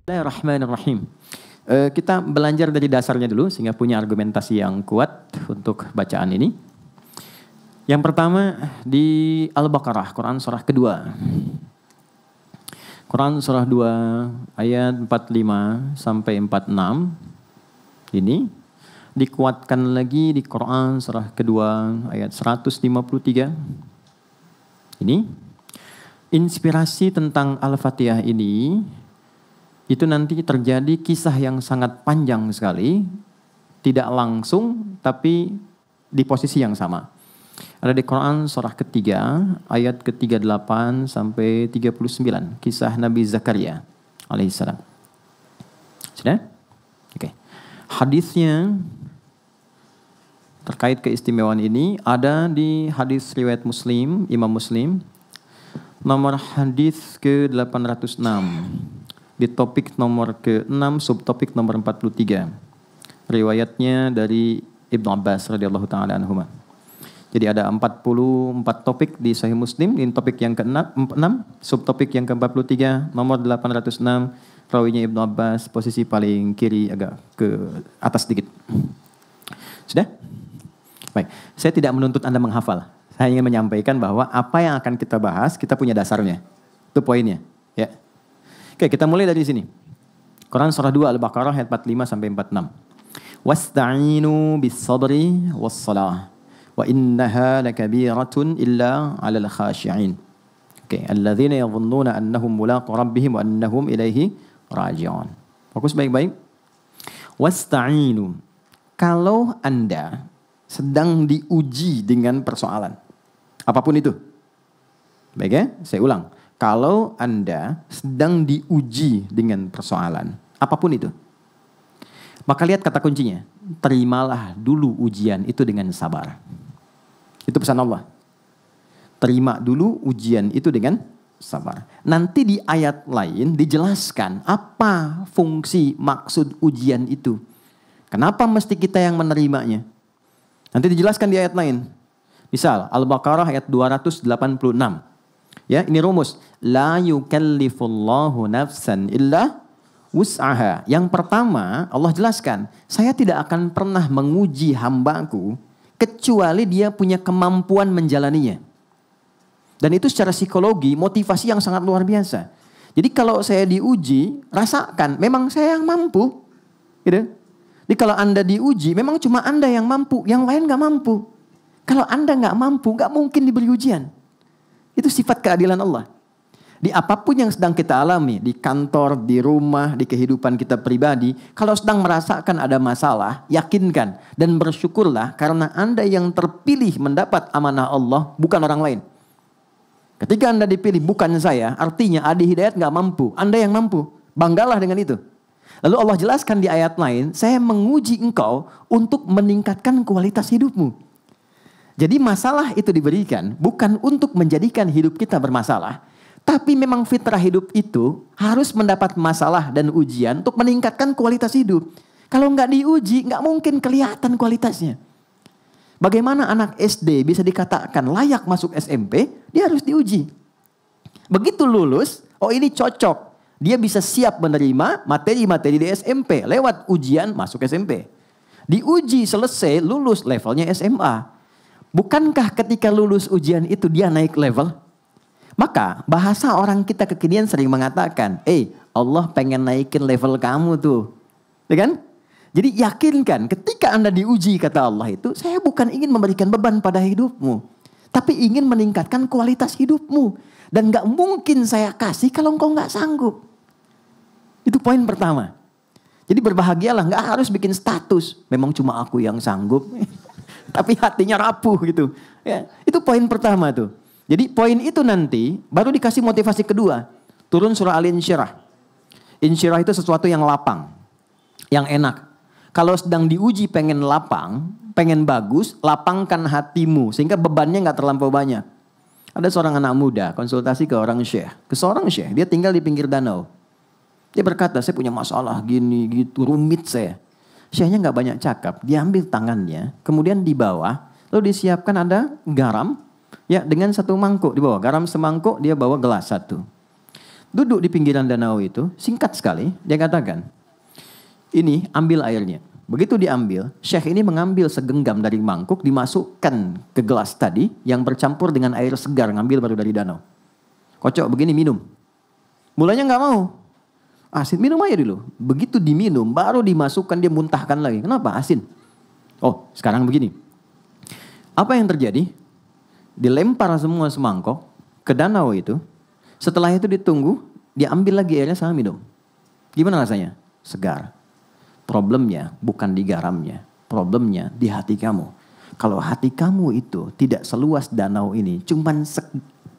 Bismillahirrahmanirrahim. Kita belajar dari dasarnya dulu sehingga punya argumentasi yang kuat untuk bacaan ini. Yang pertama di Al-Baqarah, Quran surah kedua. Quran surah 2 ayat 45 sampai 46. Ini dikuatkan lagi di Quran surah kedua ayat 153. Ini inspirasi tentang Al-Fatihah ini itu nanti terjadi kisah yang sangat panjang sekali, tidak langsung tapi di posisi yang sama. Ada di Quran surah ketiga ayat ke-38 sampai 39, kisah Nabi Zakaria alaihissalam. Sudah? Oke. Hadisnya terkait keistimewaan ini ada di hadis riwayat Muslim, Imam Muslim, nomor hadis ke-806. Di topik nomor ke-6, subtopik nomor 43. Riwayatnya dari Ibnu Abbas radhiyallahu taala anhuma. Jadi ada 44 topik di Sahih Muslim, ini topik yang ke-6, subtopik yang ke-43, nomor 806, rawinya Ibnu Abbas, posisi paling kiri agak ke atas sedikit. Sudah? Baik, saya tidak menuntut Anda menghafal. Saya ingin menyampaikan bahwa apa yang akan kita bahas, kita punya dasarnya. Itu poinnya, ya. Oke, kita mulai dari sini. Quran surah 2 Al-Baqarah ayat 45 sampai 46. Wasta'inu bis-sabri was-salah wa innaha lakabiratun illa 'alal khashi'in. Oke, alladzina yadhunnuna annahum mulaqu rabbihim wa annahum ilaihi raji'un. Fokus baik-baik. Wasta'inu. Kalau Anda sedang diuji dengan persoalan apapun itu. Baik ya, saya ulang. Kalau Anda sedang diuji dengan persoalan, apapun itu, maka lihat kata kuncinya. Terimalah dulu ujian itu dengan sabar. Itu pesan Allah. Terima dulu ujian itu dengan sabar. Nanti di ayat lain dijelaskan apa fungsi maksud ujian itu. Kenapa mesti kita yang menerimanya? Nanti dijelaskan di ayat lain. Misal, Al-Baqarah ayat 286. Ya, ini rumus. La yukallifullahu nafsan illa wus'aha. Yang pertama, Allah jelaskan, saya tidak akan pernah menguji hambaku kecuali dia punya kemampuan menjalaninya. Dan itu secara psikologi, motivasi yang sangat luar biasa. Jadi kalau saya diuji, rasakan, memang saya yang mampu. Gitu. Jadi kalau Anda diuji, memang cuma Anda yang mampu, yang lain gak mampu. Kalau Anda gak mampu, gak mungkin diberi ujian. Itu sifat keadilan Allah. Di apapun yang sedang kita alami, di kantor, di rumah, di kehidupan kita pribadi, kalau sedang merasakan ada masalah, yakinkan dan bersyukurlah karena Anda yang terpilih mendapat amanah Allah, bukan orang lain. Ketika Anda dipilih, bukan saya, artinya Adi Hidayat gak mampu, Anda yang mampu. Banggalah dengan itu. Lalu Allah jelaskan di ayat lain, saya menguji engkau untuk meningkatkan kualitas hidupmu. Jadi masalah itu diberikan bukan untuk menjadikan hidup kita bermasalah. Tapi memang fitrah hidup itu harus mendapat masalah dan ujian untuk meningkatkan kualitas hidup. Kalau nggak diuji, nggak mungkin kelihatan kualitasnya. Bagaimana anak SD bisa dikatakan layak masuk SMP, dia harus diuji. Begitu lulus, oh ini cocok. Dia bisa siap menerima materi-materi di SMP. Lewat ujian masuk SMP. Diuji selesai, lulus levelnya SMA. Bukankah ketika lulus ujian itu dia naik level? Maka bahasa orang kita kekinian sering mengatakan, Allah pengen naikin level kamu tuh. Ya kan? Jadi yakinkan ketika Anda diuji kata Allah itu, saya bukan ingin memberikan beban pada hidupmu. Tapi ingin meningkatkan kualitas hidupmu. Dan gak mungkin saya kasih kalau engkau gak sanggup. Itu poin pertama. Jadi berbahagialah, gak harus bikin status. Memang cuma aku yang sanggup. Tapi hatinya rapuh gitu. Ya, itu poin pertama tuh. Jadi poin itu nanti baru dikasih motivasi kedua. Turun surah Al-Insyirah. Insyirah itu sesuatu yang lapang. Yang enak. Kalau sedang diuji pengen lapang, pengen bagus, lapangkan hatimu. Sehingga bebannya gak terlampau banyak. Ada seorang anak muda konsultasi ke orang syekh. Ke seorang syekh, dia tinggal di pinggir danau. Dia berkata, saya punya masalah gini gitu, rumit saya. Syekhnya gak banyak cakap, dia ambil tangannya, kemudian di bawah, lalu disiapkan ada garam, ya dengan satu mangkuk di bawah. Garam semangkuk, dia bawa gelas satu. Duduk di pinggiran danau itu, singkat sekali, dia katakan, ini ambil airnya. Begitu diambil, Syekh ini mengambil segenggam dari mangkuk, dimasukkan ke gelas tadi, yang bercampur dengan air segar, ngambil baru dari danau. Kocok begini minum. Mulanya nggak mau. Asin, minum aja dulu. Begitu diminum, baru dimasukkan, dia muntahkan lagi. Kenapa? Asin. Oh, sekarang begini. Apa yang terjadi? Dilempar semua semangkok ke danau itu. Setelah itu ditunggu, diambil lagi airnya sama minum. Gimana rasanya? Segar. Problemnya bukan di garamnya. Problemnya di hati kamu. Kalau hati kamu itu tidak seluas danau ini, cuman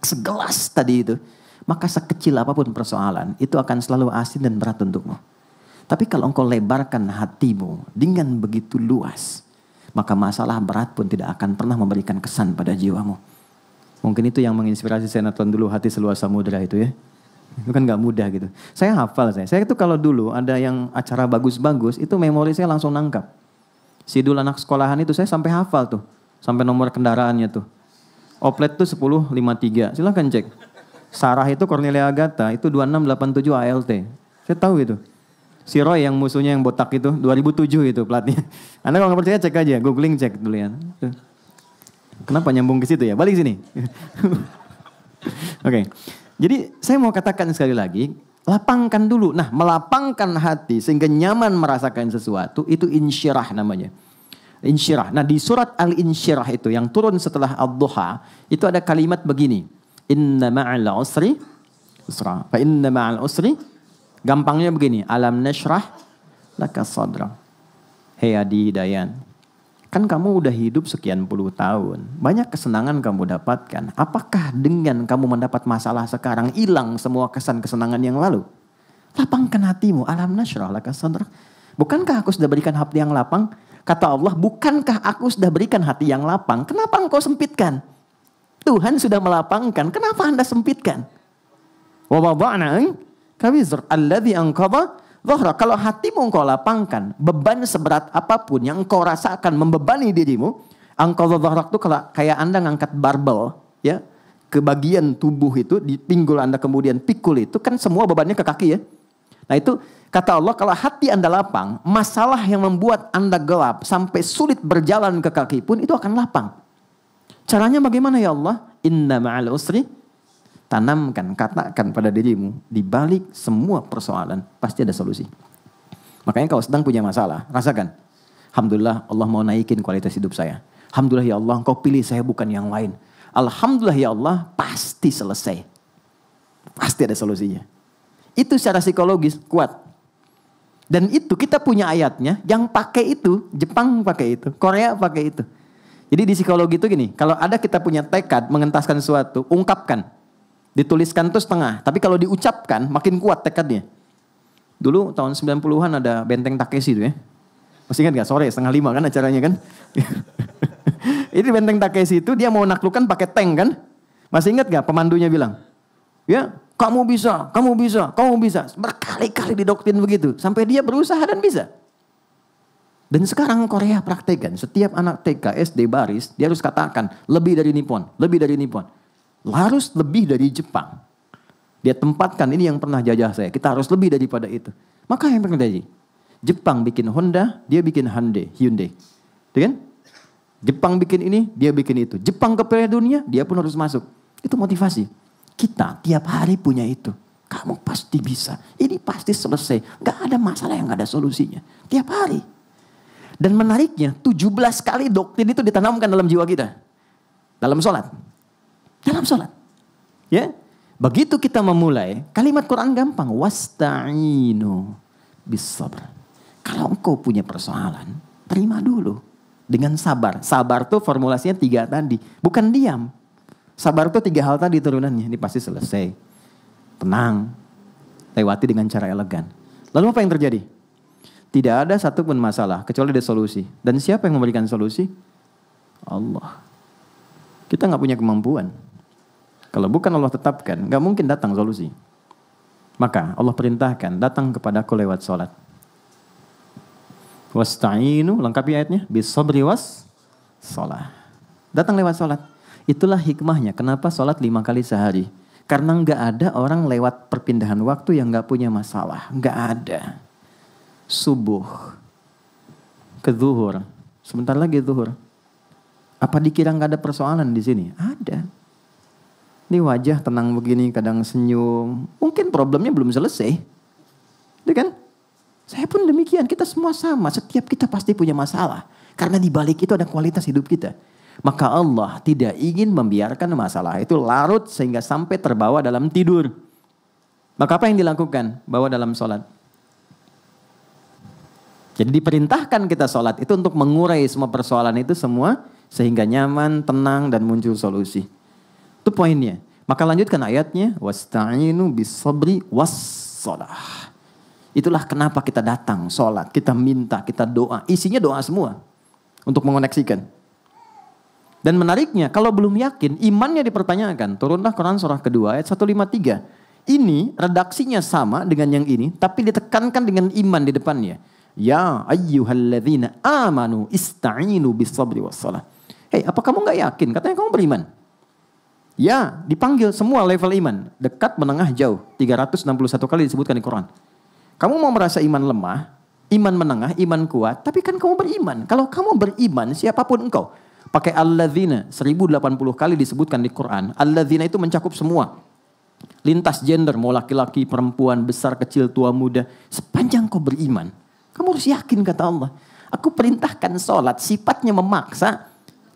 segelas tadi itu, maka sekecil apapun persoalan, itu akan selalu asin dan berat untukmu. Tapi kalau engkau lebarkan hatimu dengan begitu luas, maka masalah berat pun tidak akan pernah memberikan kesan pada jiwamu. Mungkin itu yang menginspirasi saya nonton dulu Hati Seluas Samudra itu ya. Itu kan gak mudah gitu. Saya hafal saya. Saya itu kalau dulu ada yang acara bagus-bagus, itu memori saya langsung nangkap. Sidul anak sekolahan itu saya sampai hafal tuh. Sampai nomor kendaraannya tuh. Oplet tuh 1053. Silahkan cek. Sarah itu Cornelia Agatha itu 2687 ALT. Saya tahu itu. Si Roy yang musuhnya yang botak itu 2007 itu platnya. Anda kalau nggak percaya cek aja, googling cek dulu ya. Kenapa nyambung ke situ ya? Balik sini. Oke. Jadi saya mau katakan sekali lagi, lapangkan dulu. Nah, melapangkan hati sehingga nyaman merasakan sesuatu itu insyirah namanya. Insyirah. Nah, di surat Al-Insyirah itu yang turun setelah Ad-Duha, itu ada kalimat begini. Inna ma'al usri usra. Fa inna ma'al usri, gampangnya begini, alam nashrah laka sadra. Hei Adi Dayan, kan kamu udah hidup sekian puluh tahun, banyak kesenangan kamu dapatkan. Apakah dengan kamu mendapat masalah sekarang hilang semua kesan kesenangan yang lalu? Lapangkan hatimu, alam nashrah laka sadra. Bukankah aku sudah berikan hati yang lapang? Kata Allah, bukankah aku sudah berikan hati yang lapang? Kenapa engkau sempitkan? Tuhan sudah melapangkan, kenapa Anda sempitkan? Wa wada'na kawizr alladhi anqadha dhahra. Kalau hatimu engkau lapangkan, beban seberat apapun yang engkau rasakan membebani dirimu, anqadha dhahra itu kayak Anda ngangkat barbel ya, ke bagian tubuh itu, di pinggul Anda kemudian pikul itu kan semua bebannya ke kaki ya. Nah itu kata Allah, kalau hati Anda lapang, masalah yang membuat Anda gelap sampai sulit berjalan ke kaki pun itu akan lapang. Caranya bagaimana ya Allah? Inna ma'al usri, tanamkan, katakan pada dirimu, di balik semua persoalan pasti ada solusi. Makanya kalau sedang punya masalah, rasakan, alhamdulillah Allah mau naikin kualitas hidup saya. Alhamdulillah ya Allah, engkau pilih saya bukan yang lain. Alhamdulillah ya Allah, pasti selesai. Pasti ada solusinya. Itu secara psikologis kuat. Dan itu kita punya ayatnya, yang pakai itu, Jepang pakai itu, Korea pakai itu. Jadi di psikologi itu gini, kalau ada kita punya tekad mengentaskan sesuatu, ungkapkan. Dituliskan itu setengah, tapi kalau diucapkan makin kuat tekadnya. Dulu tahun 90-an ada Benteng Takeshi itu ya. Masih ingat gak? Sore 4:30 kan acaranya kan. Ini Benteng Takeshi itu dia mau naklukkan pakai tank kan. Masih ingat gak pemandunya bilang? Ya, kamu bisa, kamu bisa, kamu bisa. Berkali-kali didoktrin begitu. Sampai dia berusaha dan bisa. Dan sekarang Korea praktekkan, setiap anak TK, SD, baris, dia harus katakan, lebih dari Nippon, lebih dari Nippon. Harus lebih dari Jepang. Dia tempatkan, ini yang pernah jajah saya, kita harus lebih daripada itu. Maka yang terjadi, Jepang bikin Honda, dia bikin Hyundai. Kan? Jepang bikin ini, dia bikin itu. Jepang ke Piala Dunia, dia pun harus masuk. Itu motivasi. Kita tiap hari punya itu. Kamu pasti bisa, ini pasti selesai. Gak ada masalah yang gak ada solusinya. Tiap hari. Dan menariknya 17 kali doktrin itu ditanamkan dalam jiwa kita. Dalam sholat. Dalam sholat. Ya. Begitu kita memulai, kalimat Quran gampang. Wasta'inu bis-sabr. Kalau engkau punya persoalan, terima dulu. Dengan sabar. Sabar tuh formulasinya 3 tadi. Bukan diam. Sabar tuh 3 hal tadi turunannya. Ini pasti selesai. Tenang. Lewati dengan cara elegan. Lalu apa yang terjadi? Tidak ada satupun masalah kecuali ada solusi. Dan siapa yang memberikan solusi? Allah. Kita gak punya kemampuan. Kalau bukan Allah tetapkan, gak mungkin datang solusi. Maka Allah perintahkan, datang kepadaku lewat sholat. Wasta'inu, lengkapi ayatnya. Bis-sabri was sholat. Datang lewat sholat. Itulah hikmahnya. Kenapa sholat 5 kali sehari? Karena nggak ada orang lewat perpindahan waktu yang nggak punya masalah. Nggak ada. Subuh ke zuhur. Sebentar lagi zuhur. Apa dikira nggak ada persoalan di sini? Ada. Ini wajah tenang begini, kadang senyum. Mungkin problemnya belum selesai. Itu kan? Saya pun demikian. Kita semua sama. Setiap kita pasti punya masalah. Karena di balik itu ada kualitas hidup kita. Maka Allah tidak ingin membiarkan masalah itu larut sehingga sampai terbawa dalam tidur. Maka apa yang dilakukan? Bawa dalam sholat. Jadi diperintahkan kita sholat itu untuk mengurai semua persoalan itu semua. Sehingga nyaman, tenang dan muncul solusi. Itu poinnya. Maka lanjutkan ayatnya. Wasta'inu bis-sabri was-sholah. Itulah kenapa kita datang sholat. Kita minta, kita doa. Isinya doa semua. Untuk mengoneksikan. Dan menariknya, kalau belum yakin, imannya dipertanyakan. Turunlah Quran surah kedua ayat 153. Ini redaksinya sama dengan yang ini, tapi ditekankan dengan iman di depannya. Ya ayyuhalladzina amanu ista'inu bis-sabri was-shalah. Hei, apa kamu gak yakin? Katanya kamu beriman. Ya, dipanggil semua level iman. Dekat, menengah, jauh. 361 kali disebutkan di Quran. Kamu mau merasa iman lemah, iman menengah, iman kuat, tapi kan kamu beriman. Kalau kamu beriman, siapapun engkau. Pakai alladzina 1080 kali disebutkan di Quran. Alladzina itu mencakup semua. Lintas gender, mau laki-laki, perempuan, besar, kecil, tua, muda. Sepanjang kau beriman. Kamu harus yakin kata Allah. Aku perintahkan sholat, sifatnya memaksa.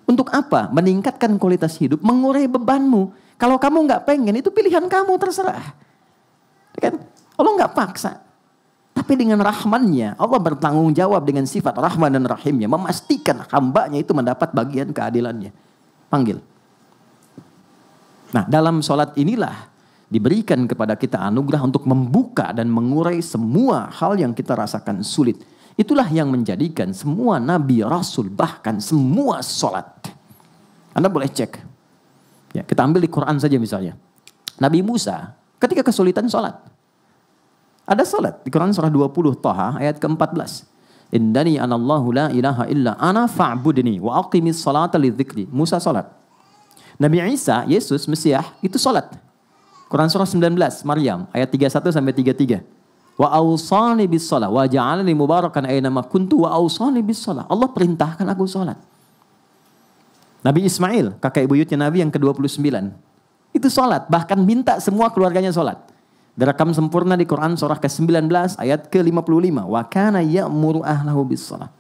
Untuk apa? Meningkatkan kualitas hidup, mengurai bebanmu. Kalau kamu gak pengen, itu pilihan kamu, terserah. Kan? Allah gak paksa. Tapi dengan rahmannya, Allah bertanggung jawab dengan sifat rahman dan rahimnya. Memastikan hambanya itu mendapat bagian keadilannya. Panggil. Nah, dalam sholat inilah diberikan kepada kita anugerah untuk membuka dan mengurai semua hal yang kita rasakan sulit. Itulah yang menjadikan semua nabi, rasul, bahkan semua sholat. Anda boleh cek. Ya, kita ambil di Quran saja misalnya. Nabi Musa ketika kesulitan sholat. Ada salat di Quran surah 20 Thaha ayat ke-14. Innani anallahu la ilaha illa ana fa'budni wa aqimis salata lidzikri. Musa salat. Nabi Isa, Yesus, Mesias itu salat. Quran surah 19 Maryam ayat 31 sampai 33. Wa awsani bis shalah wa ja'alani mubarakan aina ma kuntu wa awsani bis shalah. Allah perintahkan aku salat. Nabi Ismail, kakek buyutnya Nabi yang ke-29. Itu salat, bahkan minta semua keluarganya salat. Direkam sempurna di Quran surah ke-19 ayat ke-55. Wa kana ya'muru ahlahu bis-shalah.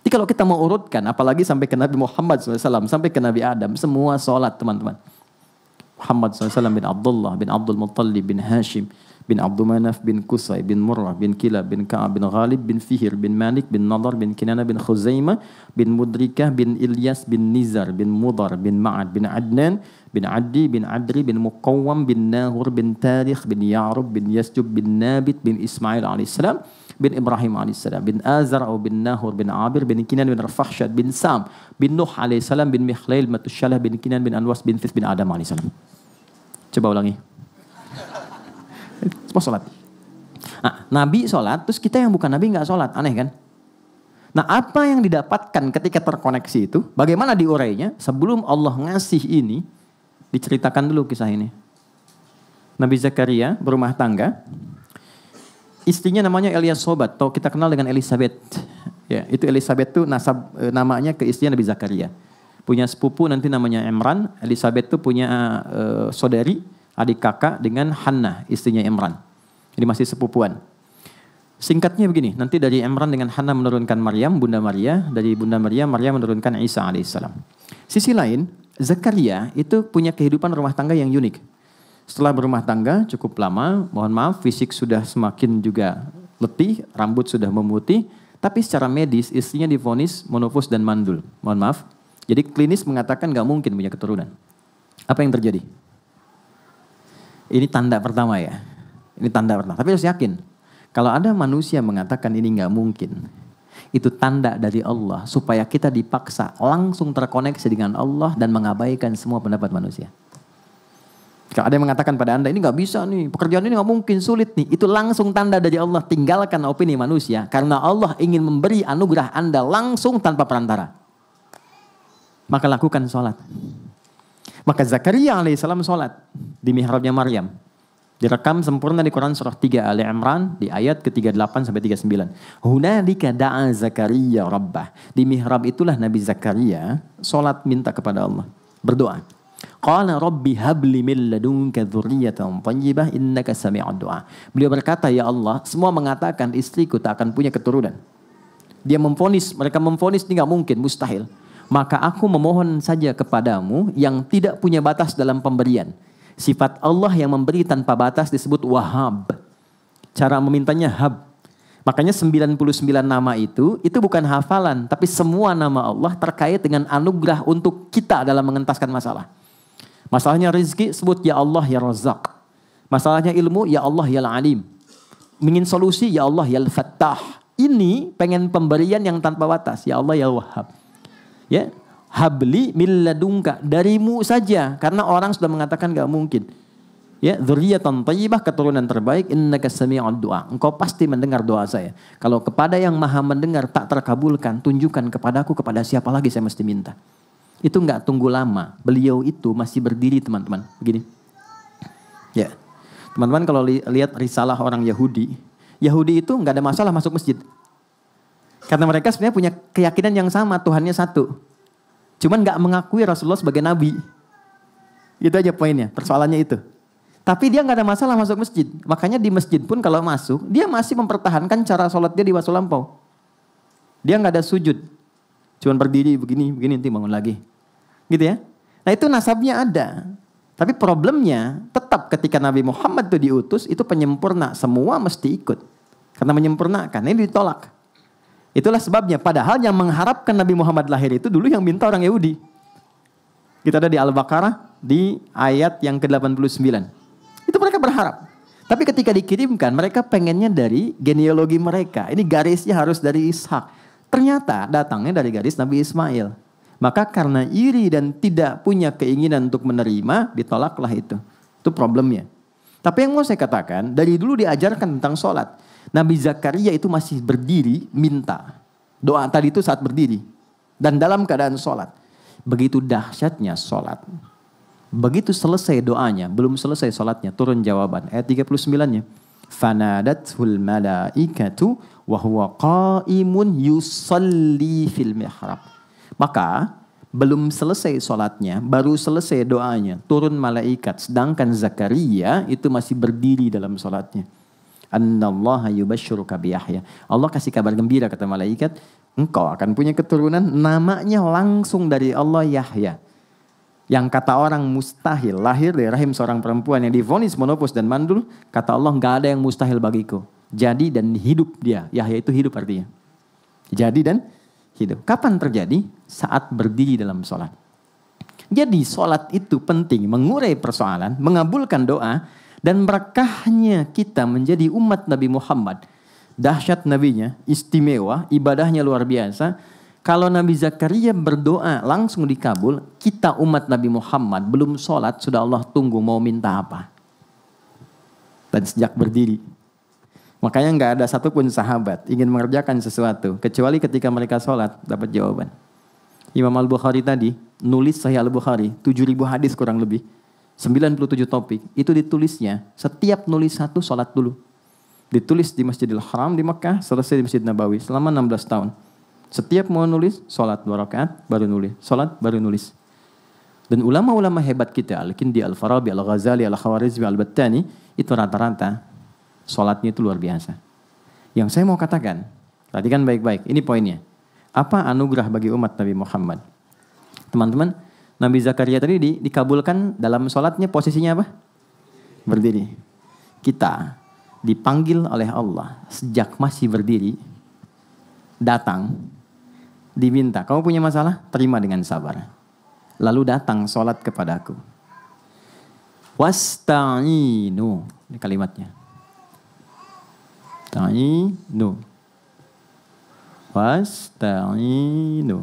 Jadi kalau kita mau urutkan, apalagi sampai ke Nabi Muhammad SAW, sampai ke Nabi Adam, semua sholat teman-teman. Muhammad SAW bin Abdullah, bin Abdul Muttalib, bin Hashim, bin Abdul Manaf, bin Qusay, bin Murrah, bin Kilab, bin Ka'ab, bin Ghalib, bin Fihir, bin Malik, bin Nadar, bin Kinana, bin Khuzaimah, bin Mudrikah, bin Ilyas, bin Nizar, bin Mudar, bin Ma'ad, bin Adnan, bin Addi, bin Adri, bin Muqawwam, bin Nahur, bin Tarikh, bin Ya'rub, bin Yasjub, bin Nabit, bin Ismail alaihissalam, bin Ibrahim alaihissalam, bin Azar, bin Nahur, bin Abir, bin Kinan, bin Rafahsyad, bin Sam, bin Nuh alaihissalam, bin Mikhlail, Matusyalah, bin Kinan, bin Anwas, bin Thith, bin Adam alaihissalam. Coba ulangi. Semua sholat. Nah, Nabi sholat, terus kita yang bukan Nabi gak sholat. Aneh kan? Nah, apa yang didapatkan ketika terkoneksi itu, bagaimana diurainya? Sebelum Allah ngasih ini, diceritakan dulu kisah ini. Nabi Zakaria berumah tangga. Istrinya namanya Eliasobat, atau kita kenal dengan Elizabeth. Ya, itu Elizabeth tuh namanya ke istrinya Nabi Zakaria. Punya sepupu nanti namanya Imran. Elizabeth tuh punya saudari, adik kakak dengan Hannah, istrinya Imran. Jadi masih sepupuan. Singkatnya begini, nanti dari Imran dengan Hannah menurunkan Maryam, Bunda Maria. Dari Bunda Maria, Maryam menurunkan Isa alaihissalam. Sisi lain, Zakaria itu punya kehidupan rumah tangga yang unik. Setelah berumah tangga cukup lama, mohon maaf, fisik sudah semakin juga letih, rambut sudah memutih, tapi secara medis istrinya divonis monofos dan mandul. Mohon maaf. Jadi klinis mengatakan gak mungkin punya keturunan. Apa yang terjadi? Ini tanda pertama ya. Ini tanda pertama. Tapi harus yakin. Kalau ada manusia mengatakan ini gak mungkin. Itu tanda dari Allah. Supaya kita dipaksa langsung terkoneksi dengan Allah. Dan mengabaikan semua pendapat manusia. Kalau ada yang mengatakan pada Anda ini gak bisa nih. Pekerjaan ini gak mungkin, sulit nih. Itu langsung tanda dari Allah. Tinggalkan opini manusia. Karena Allah ingin memberi anugerah Anda langsung tanpa perantara. Maka lakukan sholat. Maka Zakaria alaihissalam sholat. di mihrabnya Maryam. Direkam sempurna di Quran surah 3 Ali Imran di ayat ke-38 sampai 39. Hunalika da'a Zakaria rabbah. Di mihrab itulah Nabi Zakaria salat minta kepada Allah, berdoa. Qala rabbi habli min ladunka dzurriyyatan thayyibah innaka sami'ud du'a. Beliau berkata, ya Allah, semua mengatakan istriku tak akan punya keturunan. Dia memvonis, mereka memvonis ini enggak mungkin, mustahil. Maka aku memohon saja kepadamu yang tidak punya batas dalam pemberian. Sifat Allah yang memberi tanpa batas disebut Wahhab. Cara memintanya hab. Makanya 99 nama itu bukan hafalan, tapi semua nama Allah terkait dengan anugerah untuk kita dalam mengentaskan masalah. Masalahnya rezeki, sebut ya Allah ya Razzaq. Masalahnya ilmu, ya Allah ya Alim. Ingin solusi, ya Allah ya Fattah. Ini pengen pemberian yang tanpa batas, ya Allah ya Wahhab. Ya. Habli min ladunka, darimu saja, karena orang sudah mengatakan gak mungkin. Ya, dzurriyyatan thayyibah, keturunan terbaik, innaka sami'ud du'a. Engkau pasti mendengar doa saya. Kalau kepada yang Maha mendengar tak terkabulkan, tunjukkan kepadaku kepada siapa lagi saya mesti minta. Itu enggak tunggu lama. Beliau itu masih berdiri, teman-teman. Begini. Ya. Teman-teman kalau lihat risalah orang Yahudi itu enggak ada masalah masuk masjid. Karena mereka sebenarnya punya keyakinan yang sama, Tuhannya satu. Cuman gak mengakui Rasulullah sebagai nabi. Itu aja poinnya, persoalannya itu. Tapi dia gak ada masalah masuk masjid. Makanya di masjid pun kalau masuk, dia masih mempertahankan cara sholat dia di waktu lampau. Dia gak ada sujud. Cuman berdiri begini, nanti bangun lagi. Gitu ya. Nah itu nasabnya ada. Tapi problemnya tetap ketika Nabi Muhammad itu diutus, itu penyempurna. Semua mesti ikut. Karena menyempurnakan, ini ditolak. Itulah sebabnya padahal yang mengharapkan Nabi Muhammad lahir itu dulu yang minta orang Yahudi. Kita ada di Al-Baqarah di ayat yang ke-89. Itu mereka berharap. Tapi ketika dikirimkan mereka pengennya dari genealogi mereka. Ini garisnya harus dari Ishak. Ternyata datangnya dari garis Nabi Ismail. Maka karena iri dan tidak punya keinginan untuk menerima, ditolaklah itu. Itu problemnya. Tapi yang mau saya katakan, dari dulu diajarkan tentang sholat. Nabi Zakaria itu masih berdiri minta. Doa tadi itu saat berdiri. Dan dalam keadaan sholat. Begitu dahsyatnya sholat. Begitu selesai doanya, belum selesai sholatnya, turun jawaban. Ayat 39-nya. Fanadathul malaikatu wa huwa qa'imun yusalli fil mihrab. Maka belum selesai sholatnya, baru selesai doanya, turun malaikat. Sedangkan Zakaria itu masih berdiri dalam sholatnya. Annallaha yubashshiruka bi Yahya. Allah kasih kabar gembira kata malaikat, engkau akan punya keturunan namanya langsung dari Allah Yahya. Yang kata orang mustahil lahir dari rahim seorang perempuan yang divonis monopos dan mandul, kata Allah enggak ada yang mustahil bagiku. Jadi dan hidup dia. Yahya itu hidup artinya. Jadi dan hidup. Kapan terjadi? Saat berdiri dalam sholat. Jadi sholat itu penting, mengurai persoalan, mengabulkan doa. Dan berkahnya kita menjadi umat Nabi Muhammad. Dahsyat nabinya, istimewa, ibadahnya luar biasa. Kalau Nabi Zakaria berdoa langsung dikabul, kita umat Nabi Muhammad belum sholat, sudah Allah tunggu mau minta apa. Dan sejak berdiri. Makanya gak ada satupun sahabat ingin mengerjakan sesuatu. Kecuali ketika mereka sholat, dapat jawaban. Imam Al-Bukhari tadi, nulis Sahih Al-Bukhari, 7.000 hadis kurang lebih. 97 topik, itu ditulisnya, setiap nulis satu sholat dulu. Ditulis di Masjidil Haram di Mekah, selesai di Masjid Nabawi, selama 16 tahun. Setiap mau nulis, sholat 2 rakaat, baru nulis. Sholat, baru nulis. Dan ulama-ulama hebat kita, Al-Kindi, Al-Farabi, Al-Ghazali, Al-Khawarizmi, Al-Battani, itu rata-rata, sholatnya itu luar biasa. Yang saya mau katakan, perhatikan baik-baik, ini poinnya. Apa anugerah bagi umat Nabi Muhammad? Teman-teman, Nabi Zakaria tadi dikabulkan dalam sholatnya posisinya apa? Berdiri. Kita dipanggil oleh Allah sejak masih berdiri, datang, diminta, kamu punya masalah? Terima dengan sabar. Lalu datang sholat kepadaku. Wasta'inu. Ini kalimatnya. Ta'inu. Wasta'inu.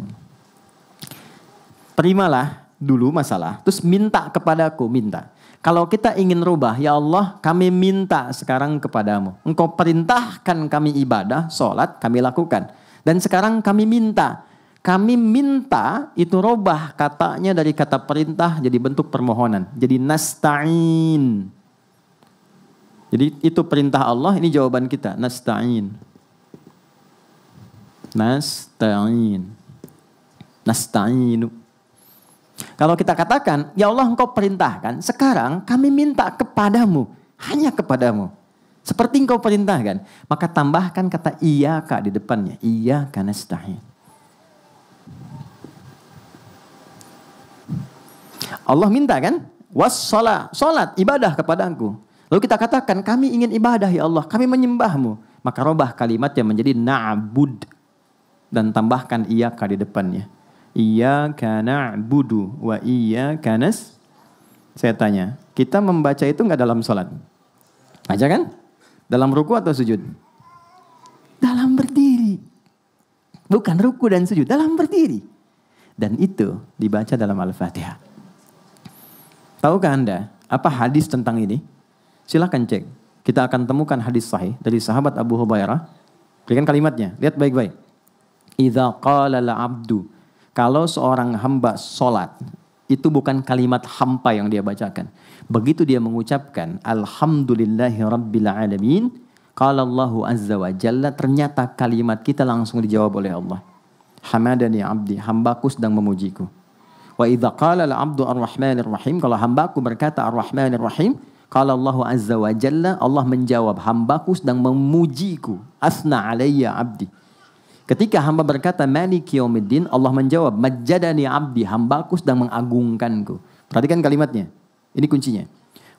Terimalah dulu masalah, terus minta kepadaku, minta. Kalau kita ingin rubah, ya Allah kami minta sekarang kepadamu. Engkau perintahkan kami ibadah, sholat, kami lakukan. Dan sekarang kami minta, Kami minta itu robah katanya dari kata perintah jadi bentuk permohonan. Jadi nasta'in. Jadi itu perintah Allah, ini jawaban kita. Nasta'in. Nasta'in. Nasta'inu. Kalau kita katakan, ya Allah engkau perintahkan, sekarang kami minta kepadamu. Hanya kepadamu. Seperti engkau perintahkan. Maka tambahkan kata iyyaka di depannya. Iyyaka nasta'in. Allah minta kan? Wassalah, salat, ibadah kepadaku. Lalu kita katakan, kami ingin ibadah ya Allah, kami menyembahmu. Maka robah kalimatnya menjadi na'bud. Dan tambahkan iyyaka di depannya. Iyyaka na'budu wa iyyaka nas. Saya tanya, kita membaca itu enggak dalam salat? Baca kan? Dalam ruku atau sujud? Dalam berdiri. Bukan ruku dan sujud, dalam berdiri. Dan itu dibaca dalam Al-Fatihah. Tahukah Anda apa hadis tentang ini? Silahkan cek. Kita akan temukan hadis sahih dari sahabat Abu Hurairah. Berikan kalimatnya, lihat baik-baik. Idza qala al-'abdu, kalau seorang hamba salat, itu bukan kalimat hampa yang dia bacakan. Begitu dia mengucapkan alhamdulillahi rabbil alamin, qala Allahu azza wa jalla, ternyata kalimat kita langsung dijawab oleh Allah. Hamadani 'abdi, hambaku sedang memujiku. Wa idza qala al-'abdu ar-rahmanir rahim, kalau hambaku berkata ar-rahmanir rahim, qala Allahu azza wa jalla, Allah menjawab hambaku sedang memujiku. Asna alayya 'abdi. Ketika hamba berkata maliki yaumiddin, Allah menjawab majjadani 'abdi, hambaku sedang mengagungkanku. Perhatikan kalimatnya. Ini kuncinya.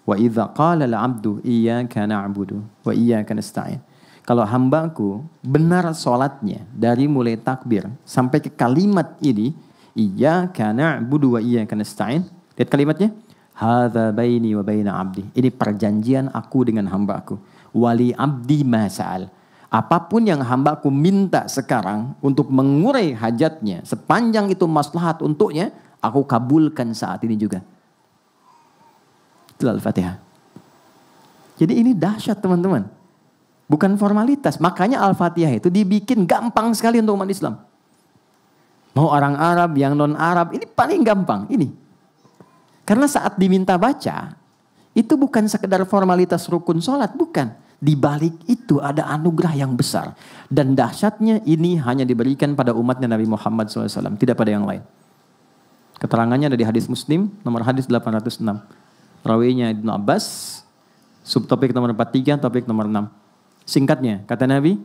Wa idza qala al-'abdu iyyaka na'budu wa iyyaka nasta'in. Kalau hambaku benar salatnya dari mulai takbir sampai ke kalimat ini, iyyaka na'budu wa iyyaka nasta'in. Lihat kalimatnya. Hadza baini wa baina 'abdi. Ini perjanjian aku dengan hambaku. Wali 'abdi ma sa'al. Apapun yang hambaku minta sekarang untuk mengurai hajatnya, sepanjang itu maslahat untuknya, aku kabulkan saat ini juga. Itu Al-Fatihah. Jadi ini dahsyat teman-teman. Bukan formalitas. Makanya Al-Fatihah itu dibikin gampang sekali untuk umat Islam. Mau orang Arab, yang non-Arab, ini paling gampang. Ini. Karena saat diminta baca, itu bukan sekedar formalitas rukun sholat, bukan. Di balik itu ada anugerah yang besar. Dan dahsyatnya ini hanya diberikan pada umatnya Nabi Muhammad SAW. Tidak pada yang lain. Keterangannya ada di hadis Muslim, nomor hadis 806. Rawinya Ibnu Abbas, subtopik nomor 43, topik nomor 6. Singkatnya, kata Nabi,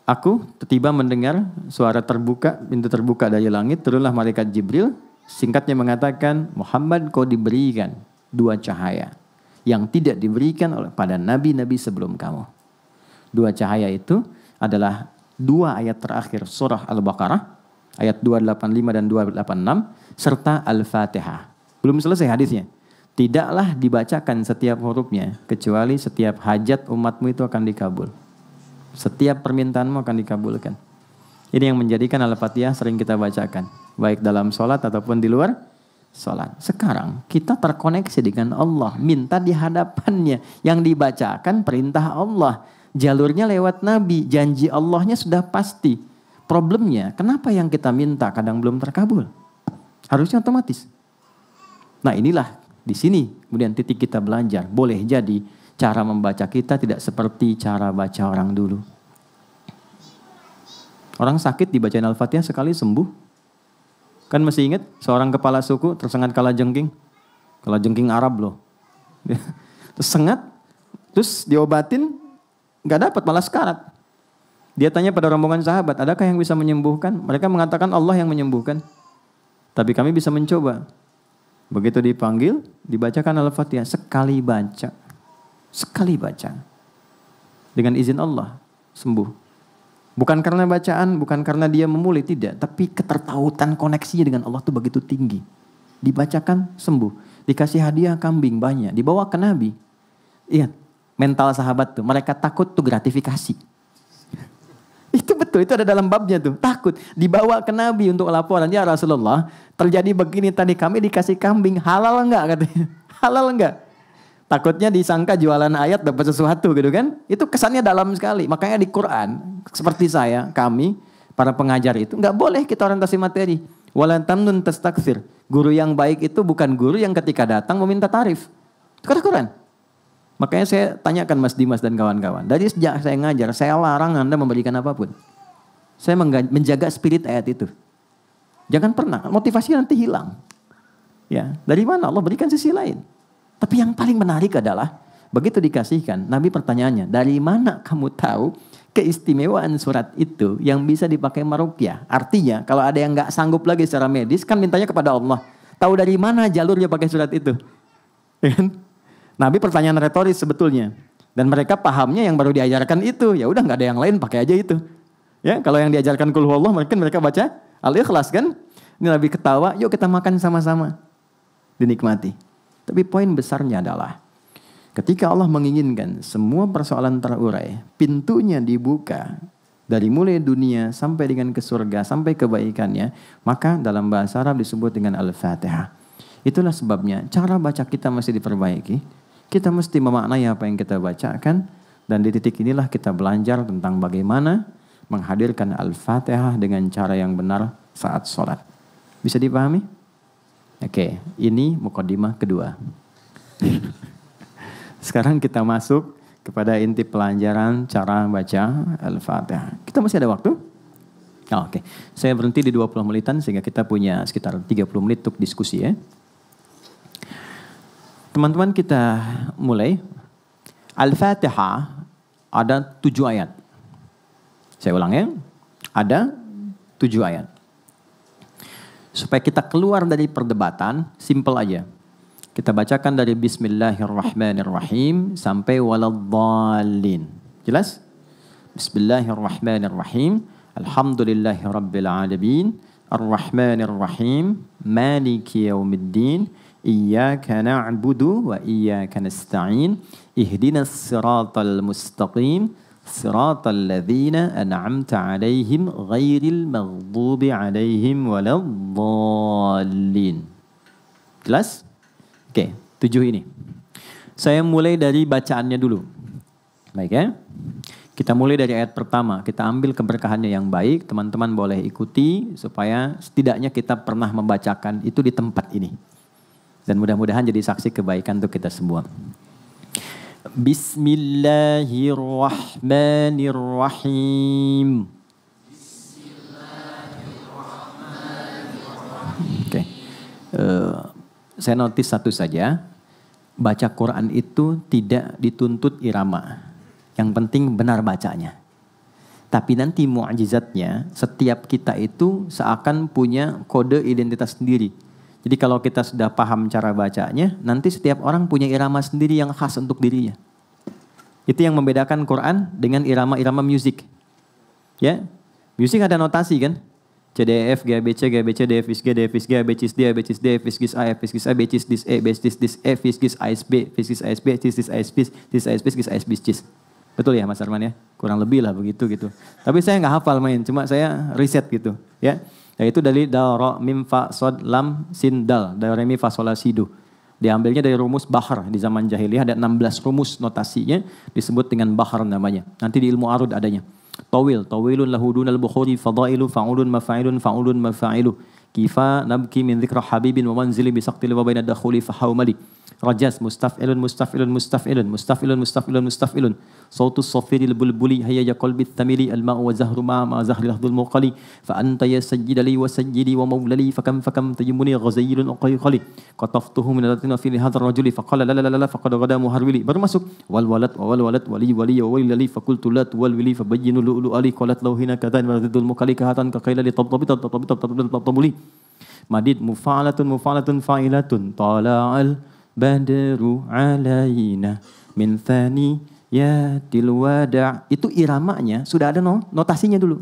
aku tiba mendengar suara terbuka, pintu terbuka dari langit, turunlah malaikat Jibril. Singkatnya mengatakan, Muhammad kau diberikan 2 cahaya yang tidak diberikan oleh pada nabi-nabi sebelum kamu. 2 cahaya itu adalah 2 ayat terakhir surah Al-Baqarah, ayat 285 dan 286, serta Al-Fatihah. Belum selesai hadisnya. Tidaklah dibacakan setiap hurufnya, kecuali setiap hajat umatmu itu akan dikabul. Setiap permintaanmu akan dikabulkan. Ini yang menjadikan Al-Fatihah sering kita bacakan. Baik dalam sholat ataupun di luar sholat. Sekarang kita terkoneksi dengan Allah. Minta di hadapannya. Yang dibacakan perintah Allah. Jalurnya lewat Nabi. Janji Allahnya sudah pasti. Problemnya kenapa yang kita minta kadang belum terkabul? Harusnya otomatis. Nah inilah di sini kemudian titik kita belajar. Boleh jadi cara membaca kita tidak seperti cara baca orang dulu. Orang sakit dibacain Al-Fatihah sekali sembuh. Kan masih ingat seorang kepala suku tersengat kalajengking. Kalajengking Arab loh. Terus sengat, terus diobatin, gak dapat, malah sekarat. Dia tanya pada rombongan sahabat, adakah yang bisa menyembuhkan? Mereka mengatakan Allah yang menyembuhkan. Tapi kami bisa mencoba. Begitu dipanggil, dibacakan Al-Fatihah. Sekali baca. Sekali baca. Dengan izin Allah, sembuh. Bukan karena bacaan, bukan karena dia memulih, tidak. Tapi ketertautan koneksinya dengan Allah itu begitu tinggi. Dibacakan, sembuh. Dikasih hadiah kambing banyak. Dibawa ke Nabi. Ingat, mental sahabat tuh. Mereka takut tuh gratifikasi. Itu betul, itu ada dalam babnya tuh. Takut. Dibawa ke Nabi untuk laporan. Ya Rasulullah, terjadi begini tadi, kami dikasih kambing. Halal enggak katanya? Halal enggak? Takutnya disangka jualan ayat dapat sesuatu gitu kan. Itu kesannya dalam sekali. Makanya di Quran, seperti saya, kami, para pengajar itu nggak boleh kita orientasi materi. Wala tamnun tastakthir. Guru yang baik itu bukan guru yang ketika datang meminta tarif. Itu Quran. Makanya saya tanyakan Mas Dimas dan kawan-kawan. Dari sejak saya ngajar, saya larang Anda memberikan apapun. Saya menjaga spirit ayat itu. Jangan pernah, motivasi nanti hilang. Ya, dari mana Allah berikan sisi lain. Tapi yang paling menarik adalah, begitu dikasihkan, Nabi pertanyaannya, dari mana kamu tahu keistimewaan surat itu yang bisa dipakai marukyah? Artinya, kalau ada yang nggak sanggup lagi secara medis, kan mintanya kepada Allah. Tahu dari mana jalurnya pakai surat itu? Nabi pertanyaan retoris sebetulnya. Dan mereka pahamnya yang baru diajarkan itu. Ya udah nggak ada yang lain, pakai aja itu. Ya, kalau yang diajarkan Qul Huwallah, mungkin mereka baca Al-Ikhlas kan? Ini Nabi ketawa, yuk kita makan sama-sama. Dinikmati. Tapi poin besarnya adalah ketika Allah menginginkan semua persoalan terurai, pintunya dibuka dari mulai dunia sampai dengan ke surga, sampai kebaikannya, maka dalam bahasa Arab disebut dengan Al-Fatihah. Itulah sebabnya cara baca kita mesti diperbaiki. Kita mesti memaknai apa yang kita bacakan, dan di titik inilah kita belajar tentang bagaimana menghadirkan Al-Fatihah dengan cara yang benar saat sholat. Bisa dipahami? Oke, ini mukaddimah kedua. Sekarang kita masuk kepada inti pelajaran cara baca Al-Fatihah. Kita masih ada waktu? Oke, saya berhenti di 20 menitan sehingga kita punya sekitar 30 menit untuk diskusi ya. Teman-teman kita mulai. Al-Fatihah ada 7 ayat. Saya ulang ya. Ada 7 ayat. Supaya kita keluar dari perdebatan, simple aja. Kita bacakan dari Bismillahirrahmanirrahim sampai Waladhdallin. Jelas? Bismillahirrahmanirrahim. Alhamdulillahirrabbilalamin. Ar-Rahmanirrahim. Maliki yaumiddin. Iyyaka na'budu wa iyyaka nasta'in. Ihdinas siratal mustaqim. Siratal ladzina an'amta 'alaihim ghairil maghdubi 'alaihim waladdallin. Jelas? Oke, 7 ini. Saya mulai dari bacaannya dulu. Baik ya? Kita mulai dari ayat pertama. Kita ambil keberkahannya yang baik. Teman-teman boleh ikuti supaya setidaknya kita pernah membacakan itu di tempat ini. Dan mudah-mudahan jadi saksi kebaikan untuk kita semua. Bismillahirrahmanirrahim. Oke. Saya notis satu saja. Baca Quran itu tidak dituntut irama. Yang penting benar bacanya. Tapi nanti mu'jizatnya, setiap kita itu seakan punya kode identitas sendiri. Jadi kalau kita sudah paham cara bacanya, nanti setiap orang punya irama sendiri yang khas untuk dirinya. Itu yang membedakan Quran dengan irama-irama musik. Ya, musik ada notasi kan? C, D, E, F, G, B, C, G, B, C, D, F, G, D, F, G, B, C, D, B, C, D, F, G, A, F, G, A, B, C, D, E, B, C, D, F, G, A, S, B, F, G, A, S, B, C, D, A, S, B, C, A, S, B, C. Betul ya Mas Arman ya? Kurang lebih lah begitu gitu. Tapi saya nggak hafal main, cuma saya riset gitu ya. Yaitu dari da, ra, mim, fa, sod, lam, sin, dal. Da, re, mi, fa, sol, la, si, do. Diambilnya dari rumus bahar. Di zaman jahiliyah ada 16 rumus notasinya. Disebut dengan bahar namanya. Nanti di ilmu arud adanya. Tawil. Tawilun lahudunal bukhuri fadailu fa'ulun mafa'ilun fa'ulun mafa'ilu. Kifa nabki min dhikra habibin wa manzili bisaqtili wa baina dakhuli fahawmali. Rajas mustaf'ilun mustaf'ilun mustaf'ilun mustaf'ilun mustaf'ilun mustaf'ilun. Sautus safiril bulbuli hayya qalbi thamili al-ma'u wa zahru ma'a zahri lahdul muqali. Fa anta ya sajjidali wa sajjidi wa mawlali fakam tajimmuni ghazayyilun uqayqali. Qataftuhu min alatina fi hadha ar-rajuli faqala la la la la faqad ghada muharwili. Baru masuk wal walad wali wali wa walili faqultu la tuwal wili fabayyinu lu'lu ali qalat law hina katan wa radul muqali kahatan ka qaila li tabtabuli. Madid mufa'alatun fa'ilatun tala'al badru alaina min thaniyatil wada'. Itu iramanya sudah ada notasinya dulu.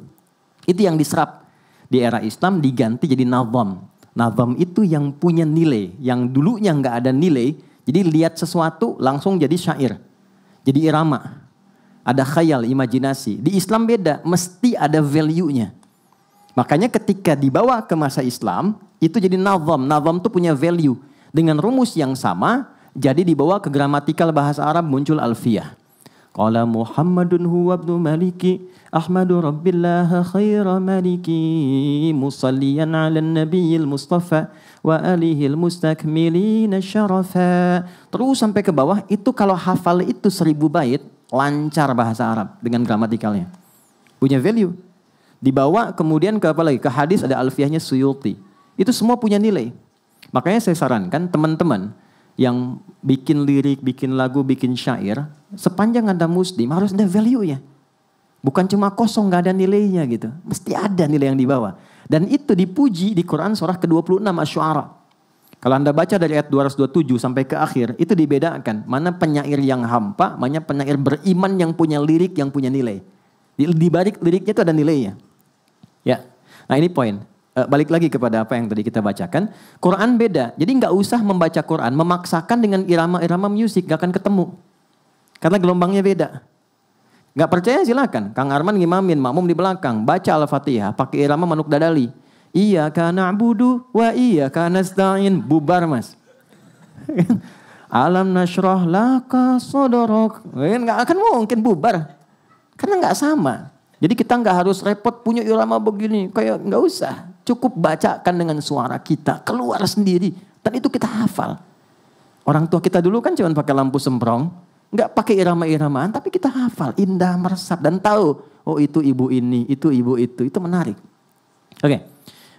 Itu yang diserap di era Islam diganti jadi nazam. Nazam itu yang punya nilai, yang dulunya nggak ada nilai. Jadi lihat sesuatu langsung jadi syair. Jadi irama. Ada khayal, imajinasi. Di Islam beda, mesti ada value-nya. Makanya ketika dibawa ke masa Islam, itu jadi nazam. Nazam itu punya value. Dengan rumus yang sama, jadi dibawa ke gramatikal bahasa Arab muncul alfiyah. Qala Muhammadun huwa ibnu Maliki Ahmadu Rabbillah khaira maliki musalliyan ala nabiyil mustafa wa alihil mustakmilina syarafa. Terus sampai ke bawah, itu kalau hafal itu 1000 bait, lancar bahasa Arab dengan gramatikalnya. Punya value. Dibawa kemudian ke apa lagi? Ke hadis ada alfiyahnya Suyuti. Itu semua punya nilai. Makanya saya sarankan teman-teman yang bikin lirik, bikin lagu, bikin syair, sepanjang Anda muslim harus ada value-nya. Bukan cuma kosong, gak ada nilainya gitu. Mesti ada nilai yang dibawa. Dan itu dipuji di Quran surah ke-26 Asy-Syu'ara. Kalau Anda baca dari ayat 227 sampai ke akhir, itu dibedakan. Mana penyair yang hampa, mana penyair beriman yang punya lirik, yang punya nilai. Di balik liriknya itu ada nilainya. Ya. Nah ini poin. Balik lagi kepada apa yang tadi kita bacakan. Quran beda. Jadi gak usah membaca Quran, memaksakan dengan irama-irama musik, gak akan ketemu. Karena gelombangnya beda. Gak percaya silakan. Kang Arman ngimamin, makmum di belakang. Baca Al-Fatihah, pakai irama Manuk Dadali. Iyyaka na'budu wa iyyaka nasta'in. Bubar mas. Alam nasyrah laka sodorok. Gak akan mungkin bubar. Karena gak sama. Jadi kita gak harus repot punya irama begini. Kayak gak usah. Cukup bacakan dengan suara kita. Keluar sendiri. Dan itu kita hafal. Orang tua kita dulu kan cuma pakai lampu semprong. Nggak pakai irama-iramaan, tapi kita hafal, indah, meresap, dan tahu, oh itu ibu ini, itu ibu itu menarik. Oke.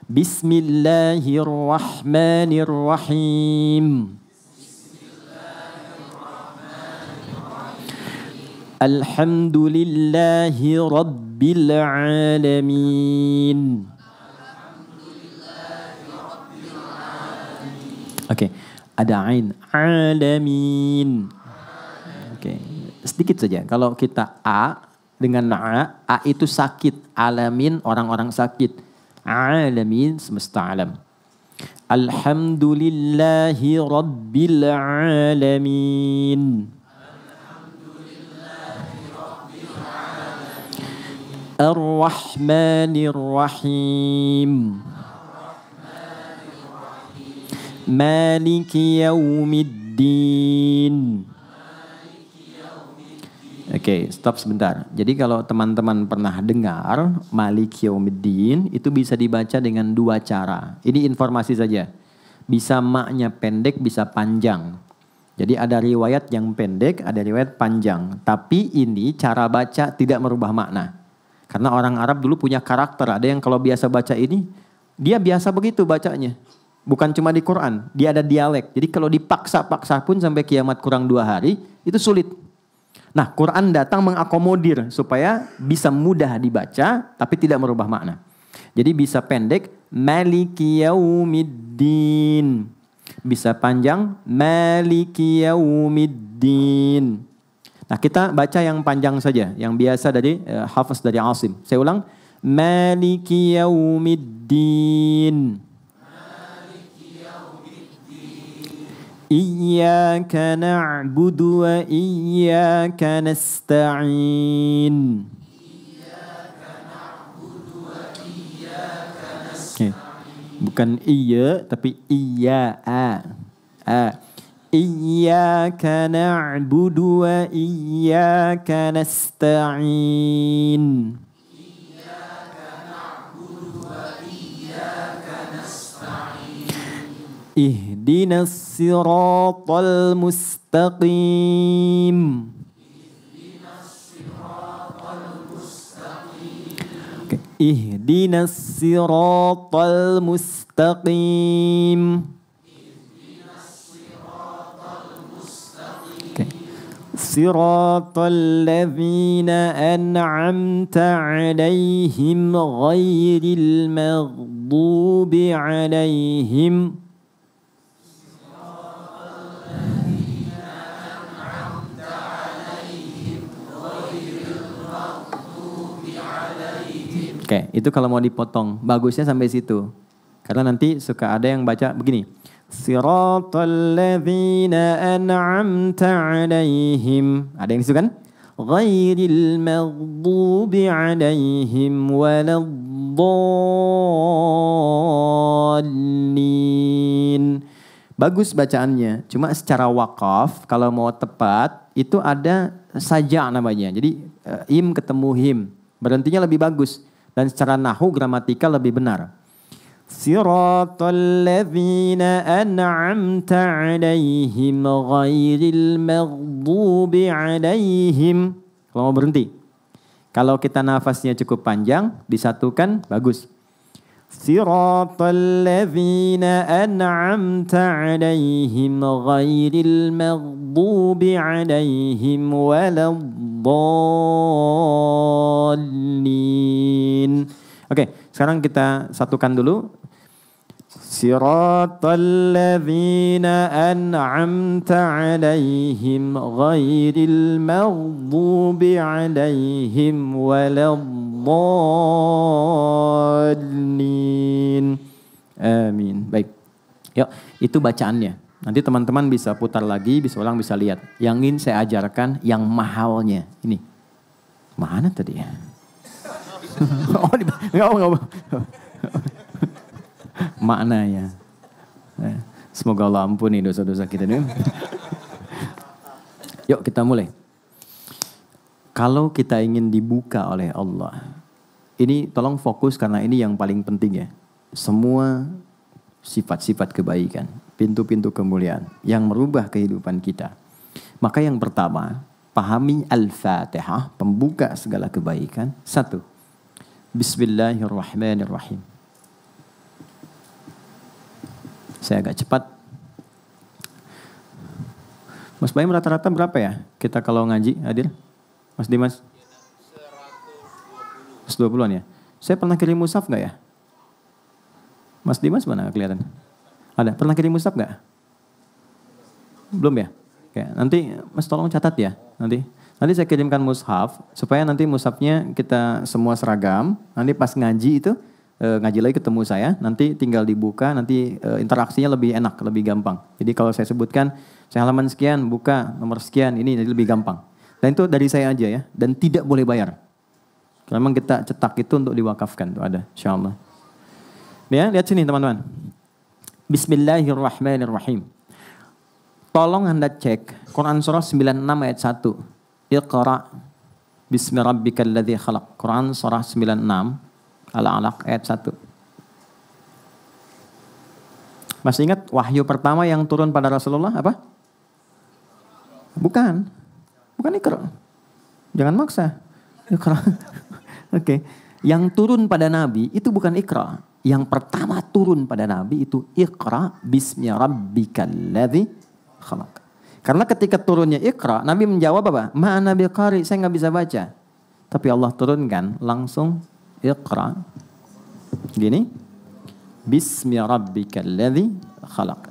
Bismillahirrahmanirrahim. Alhamdulillahi Rabbil Alamin. Oke, ada ain, alamin. Oke, sedikit saja. Kalau kita A dengan A itu sakit. Alamin orang-orang sakit. Alamin semesta alam. Alhamdulillahi Rabbil Alamin. Ar-Rahmanir-Rahim. Maliki Yaumiddin. Oke, stop sebentar. Jadi kalau teman-teman pernah dengar Maliki Yaumiddin itu bisa dibaca dengan 2 cara. Ini informasi saja. Bisa maknya pendek, bisa panjang. Jadi ada riwayat yang pendek, ada riwayat panjang. Tapi ini cara baca tidak merubah makna. Karena orang Arab dulu punya karakter. Ada yang kalau biasa baca ini, dia biasa begitu bacanya. Bukan cuma di Quran, dia ada dialek. Jadi kalau dipaksa-paksa pun sampai kiamat kurang 2 hari, itu sulit. Nah, Quran datang mengakomodir supaya bisa mudah dibaca tapi tidak merubah makna. Jadi bisa pendek Maliki Yaumiddin. Bisa panjang Maliki Yaumiddin. Nah, kita baca yang panjang saja, yang biasa dari Hafiz dari Asim. Saya ulang, Maliki Yaumiddin. Iyyaka na'budu wa iyyaka nasta'in. Okay. Bukan iya tapi iya Iyyaka na'budu wa iyyaka nasta'in. Ihdinas siratal mustaqim. Okay. Ihdinas siratal mustaqim. Okay. Siratal ladzina an'amta 'alaihim ghairil maghdubi 'alaihim. Oke, itu kalau mau dipotong, bagusnya sampai situ. Karena nanti suka ada yang baca begini. Siratal ladzina an'amta 'alaihim. Ada yang disukan? Ghairil maghdubi 'alaihim waladdallin. Bagus bacaannya, cuma secara wakaf kalau mau tepat itu ada saja namanya. Jadi im ketemu him. Berhentinya lebih bagus. Dan secara nahu gramatikal lebih benar. Siratal ladzina an'amta 'alaihim ghairil maghdubi 'alaihim. Kalau mau berhenti. Kalau kita nafasnya cukup panjang, disatukan bagus. Siratal ladzina an'amta 'alaihim ghairil maghdubi 'alaihim waladdallin. Oke, sekarang kita satukan dulu. Siratal ladzina an'amta 'alaihim ghairil maghdubi 'alaihim waladdallin. Amin. Baik. Yuk, itu bacaannya. Nanti teman-teman bisa putar lagi, orang bisa lihat. Yang ingin saya ajarkan yang mahalnya. Ini. Mana tadi ya? Maknanya. Semoga Allah ampuni dosa-dosa kita ini. Yuk kita mulai. Kalau kita ingin dibuka oleh Allah, ini tolong fokus karena ini yang paling penting ya. Semua sifat-sifat kebaikan, pintu-pintu kemuliaan yang merubah kehidupan kita. Maka yang pertama, pahami Al-Fatihah, pembuka segala kebaikan. 1. Bismillahirrahmanirrahim. Saya agak cepat. Mas Baim rata-rata berapa ya kita kalau ngaji hadir? Mas Dimas? 120-an ya. Saya pernah kirim mushaf gak ya? Mas Dimas mana kelihatan? Ada. Pernah kirim mushaf gak? Belum ya? Oke, nanti Mas tolong catat ya. Nanti saya kirimkan mushaf supaya nanti mushafnya kita semua seragam. Nanti pas ngaji itu ngaji lagi ketemu saya, nanti tinggal dibuka, nanti interaksinya lebih enak, lebih gampang. Jadi kalau saya sebutkan, saya halaman sekian, buka nomor sekian, ini jadi lebih gampang. Dan itu dari saya aja ya, dan tidak boleh bayar. Memang kita cetak itu untuk diwakafkan, itu ada, insyaallah. Ya, lihat sini teman-teman. Bismillahirrahmanirrahim. Tolong Anda cek Quran surah 96 ayat 1. Iqra bismi rabbikal ladzi khalaq. Quran surah 96 Al-Alaq ayat 1. Masih ingat wahyu pertama yang turun pada Rasulullah apa? Bukan Iqra. Jangan maksa. Iqra. Oke. Yang turun pada Nabi itu bukan Iqra. Yang pertama turun pada Nabi itu Iqra bismi rabbikal ladzi khalaq. Karena ketika turunnya Iqra, Nabi menjawab apa? Ma ana biqari, saya enggak bisa baca. Tapi Allah turunkan langsung Iqra. Gini. Bismi rabbikal ladzi khalaq.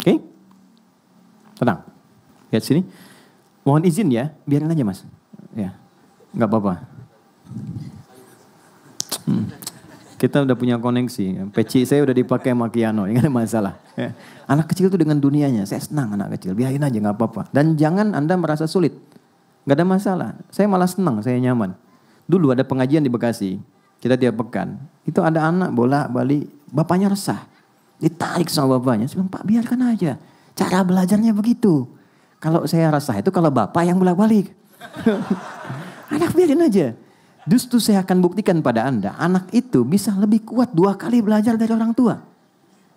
Oke? Tenang. Lihat sini. Mohon izin ya, biarin aja Mas. Ya. Enggak apa-apa. Kita udah punya koneksi. Peci saya udah dipakai Makiano, enggak ada masalah. Ya. Anak kecil itu dengan dunianya, saya senang anak kecil. Biarin aja nggak apa-apa. Dan jangan Anda merasa sulit. Nggak ada masalah. Saya malah senang, saya nyaman. Dulu ada pengajian di Bekasi. Kita tiap pekan. Itu ada anak bolak-balik, bapaknya resah. Ditarik sama bapaknya. Saya bilang, Pak biarkan aja. Cara belajarnya begitu. Kalau saya resah itu kalau bapak yang bolak-balik. Anak biarin aja. Justru saya akan buktikan pada Anda, anak itu bisa lebih kuat 2 kali belajar dari orang tua.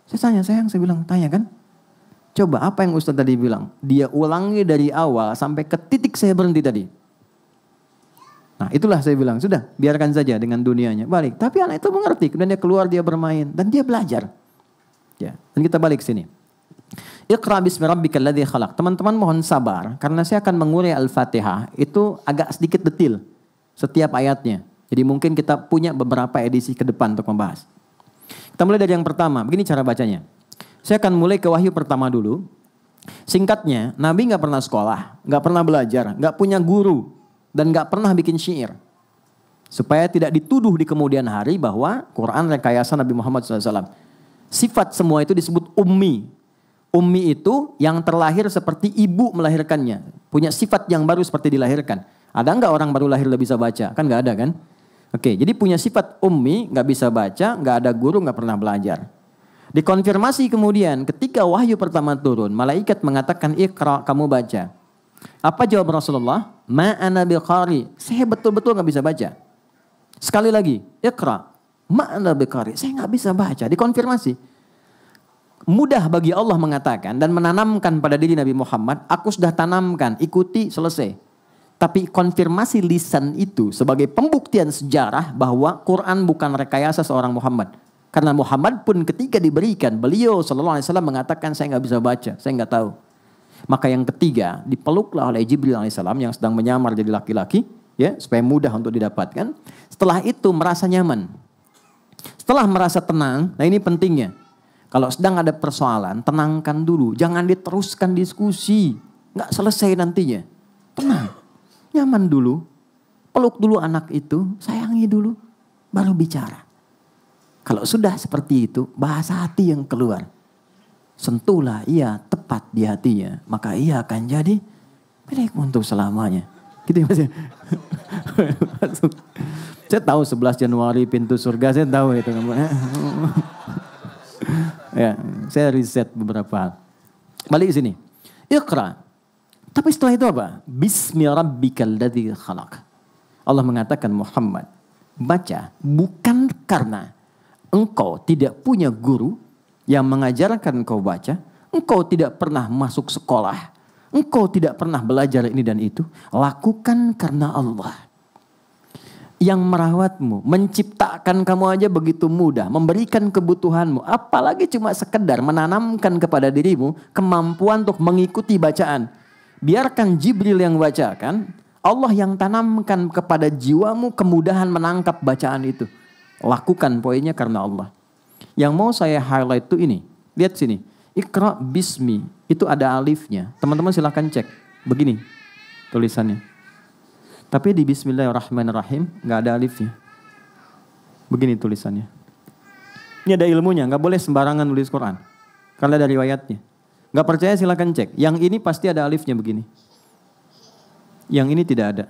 Saya tanya, sayang, saya bilang, tanya kan. Coba apa yang Ustaz tadi bilang. Dia ulangi dari awal sampai ke titik saya berhenti tadi. Nah itulah saya bilang, sudah biarkan saja dengan dunianya. Balik, tapi anak itu mengerti. Kemudian dia keluar, dia bermain. Dan dia belajar. Ya, dan kita balik sini. Iqra bismi rabbikal ladzi khalaq. Teman-teman mohon sabar. Karena saya akan mengurai Al-Fatihah. Itu agak sedikit detil. Setiap ayatnya. Jadi mungkin kita punya beberapa edisi ke depan untuk membahas. Kita mulai dari yang pertama. Begini cara bacanya. Saya akan mulai ke wahyu pertama dulu. Singkatnya, Nabi gak pernah sekolah, gak pernah belajar, gak punya guru, dan gak pernah bikin syair. Supaya tidak dituduh di kemudian hari bahwa Quran rekayasa Nabi Muhammad SAW. Sifat semua itu disebut ummi. Ummi itu yang terlahir seperti ibu melahirkannya. Punya sifat yang baru seperti dilahirkan. Ada nggak orang baru lahir udah bisa baca? Kan nggak ada kan? Oke, jadi punya sifat ummi, nggak bisa baca, nggak ada guru, nggak pernah belajar. Dikonfirmasi kemudian ketika wahyu pertama turun, malaikat mengatakan Iqra, kamu baca. Apa jawab Rasulullah? Ma ana biqari. Saya betul-betul nggak bisa baca. Sekali lagi, Iqra. Ma ana biqari. Saya nggak bisa baca. Dikonfirmasi. Mudah bagi Allah mengatakan dan menanamkan pada diri Nabi Muhammad, aku sudah tanamkan, ikuti, selesai. Tapi konfirmasi lisan itu sebagai pembuktian sejarah bahwa Quran bukan rekayasa seorang Muhammad. Karena Muhammad pun ketika diberikan, beliau SAW mengatakan saya nggak bisa baca, saya nggak tahu. Maka yang ketiga dipeluklah oleh Jibril alaihissalam yang sedang menyamar jadi laki-laki, ya supaya mudah untuk didapatkan. Setelah itu merasa nyaman, setelah merasa tenang. Nah ini pentingnya, kalau sedang ada persoalan tenangkan dulu, jangan diteruskan diskusi, nggak selesai nantinya. Tenang, nyaman dulu, peluk dulu anak itu, sayangi dulu, baru bicara. Kalau sudah seperti itu, bahasa hati yang keluar. Sentuhlah ia tepat di hatinya. Maka ia akan jadi milik untuk selamanya. Gitu ya Mas ya? Saya tahu 11 Januari pintu surga, saya tahu itu. Ya, saya riset beberapa hal. Balik ke sini. Iqra. Tapi setelah itu apa? Bismi rabbikal ladzi khalaq. Allah mengatakan Muhammad, baca bukan karena engkau tidak punya guru yang mengajarkan engkau baca. Engkau tidak pernah masuk sekolah. Engkau tidak pernah belajar ini dan itu. Lakukan karena Allah. Yang merawatmu, menciptakan kamu aja begitu mudah. Memberikan kebutuhanmu. Apalagi cuma sekedar menanamkan kepada dirimu kemampuan untuk mengikuti bacaan. Biarkan Jibril yang bacakan. Allah yang tanamkan kepada jiwamu kemudahan menangkap bacaan itu. Lakukan poinnya karena Allah. Yang mau saya highlight itu ini. Lihat sini. Iqra bismi. Itu ada alifnya. Teman-teman silahkan cek. Begini tulisannya. Tapi di Bismillahirrahmanirrahim nggak ada alifnya. Begini tulisannya. Ini ada ilmunya. Nggak boleh sembarangan nulis Quran. Karena ada riwayatnya. Nggak percaya silahkan cek. Yang ini pasti ada alifnya begini. Yang ini tidak ada.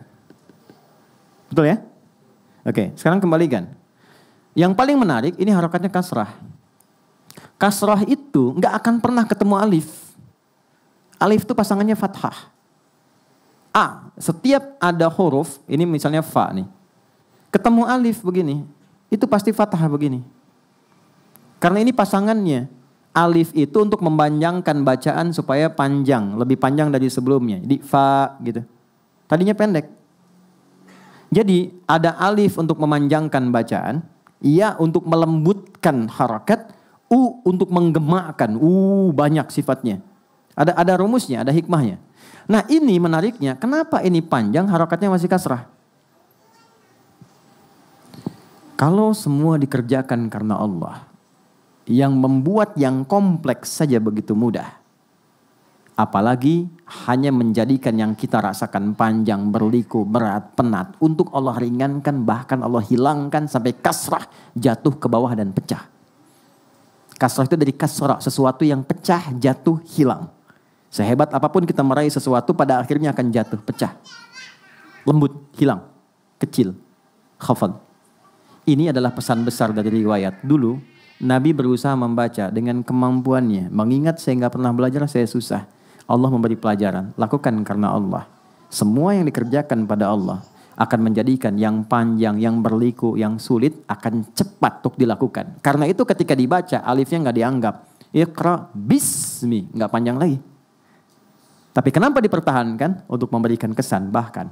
Betul ya? Oke, sekarang kembalikan. Yang paling menarik ini harokatnya kasrah. Kasrah itu nggak akan pernah ketemu alif. Alif itu pasangannya fathah. A, setiap ada huruf, ini misalnya fa nih. Ketemu alif begini, itu pasti fathah begini. Karena ini pasangannya. Alif itu untuk memanjangkan bacaan supaya panjang, lebih panjang dari sebelumnya. Jadi fa gitu. Tadinya pendek. Jadi ada alif untuk memanjangkan bacaan. Ya untuk melembutkan harakat, untuk menggemakkan, banyak sifatnya. Ada rumusnya, ada hikmahnya. Nah ini menariknya, kenapa ini panjang harakatnya masih kasrah? Kalau semua dikerjakan karena Allah, yang membuat yang kompleks saja begitu mudah. Apalagi hanya menjadikan yang kita rasakan panjang, berliku, berat, penat. Untuk Allah ringankan, bahkan Allah hilangkan sampai kasrah, jatuh ke bawah dan pecah. Kasrah itu dari kasrah, sesuatu yang pecah, jatuh, hilang. Sehebat apapun kita meraih sesuatu, pada akhirnya akan jatuh, pecah. Lembut, hilang, kecil, khafad. Ini adalah pesan besar dari riwayat. Dulu, Nabi berusaha membaca dengan kemampuannya. Mengingat saya nggak pernah belajar, saya susah. Allah memberi pelajaran, lakukan karena Allah. Semua yang dikerjakan pada Allah akan menjadikan yang panjang, yang berliku, yang sulit akan cepat untuk dilakukan. Karena itu ketika dibaca alifnya nggak dianggap. Iqra bismi, nggak panjang lagi. Tapi kenapa dipertahankan? Untuk memberikan kesan. Bahkan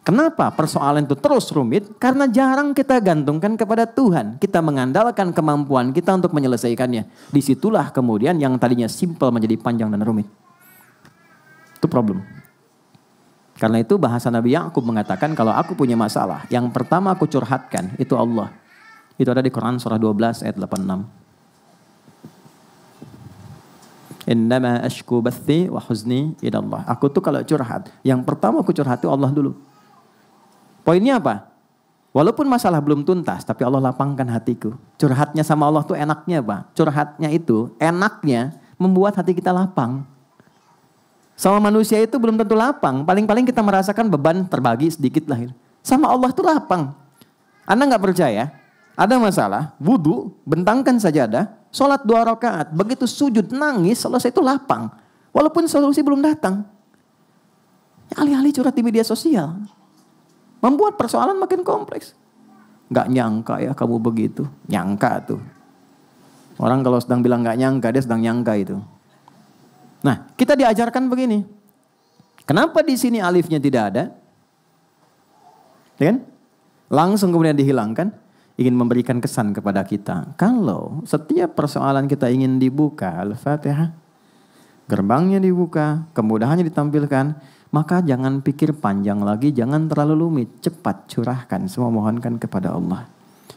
kenapa persoalan itu terus rumit? Karena jarang kita gantungkan kepada Tuhan. Kita mengandalkan kemampuan kita untuk menyelesaikannya. Disitulah kemudian yang tadinya simpel menjadi panjang dan rumit. Itu problem. Karena itu bahasa Nabi Ya'qub mengatakan kalau aku punya masalah, yang pertama aku curhatkan itu Allah. Itu ada di Quran surah 12 ayat 86. Innama ashku bathi wa huzni ila Allah. Aku tuh kalau curhat, yang pertama aku curhat itu Allah dulu. Poinnya apa? Walaupun masalah belum tuntas, tapi Allah lapangkan hatiku. Curhatnya sama Allah tuh enaknya apa? Curhatnya itu enaknya membuat hati kita lapang. Sama manusia itu belum tentu lapang. Paling-paling kita merasakan beban terbagi sedikit lah. Sama Allah tuh lapang. Anda nggak percaya? Ada masalah, wudu, bentangkan sajadah, sholat 2 rakaat. Begitu sujud, nangis, selesai itu lapang. Walaupun solusi belum datang. Alih-alih curhat di media sosial. Membuat persoalan makin kompleks. Gak nyangka ya kamu begitu. Nyangka tuh. Orang kalau sedang bilang gak nyangka, dia sedang nyangka itu. Nah, kita diajarkan begini. Kenapa di sini alifnya tidak ada? Ya kan? Langsung kemudian dihilangkan. Ingin memberikan kesan kepada kita. Kalau setiap persoalan kita ingin dibuka, Al-Fatihah, gerbangnya dibuka, kemudahannya ditampilkan, maka jangan pikir panjang lagi, jangan terlalu rumit. Cepat curahkan, semua mohonkan kepada Allah.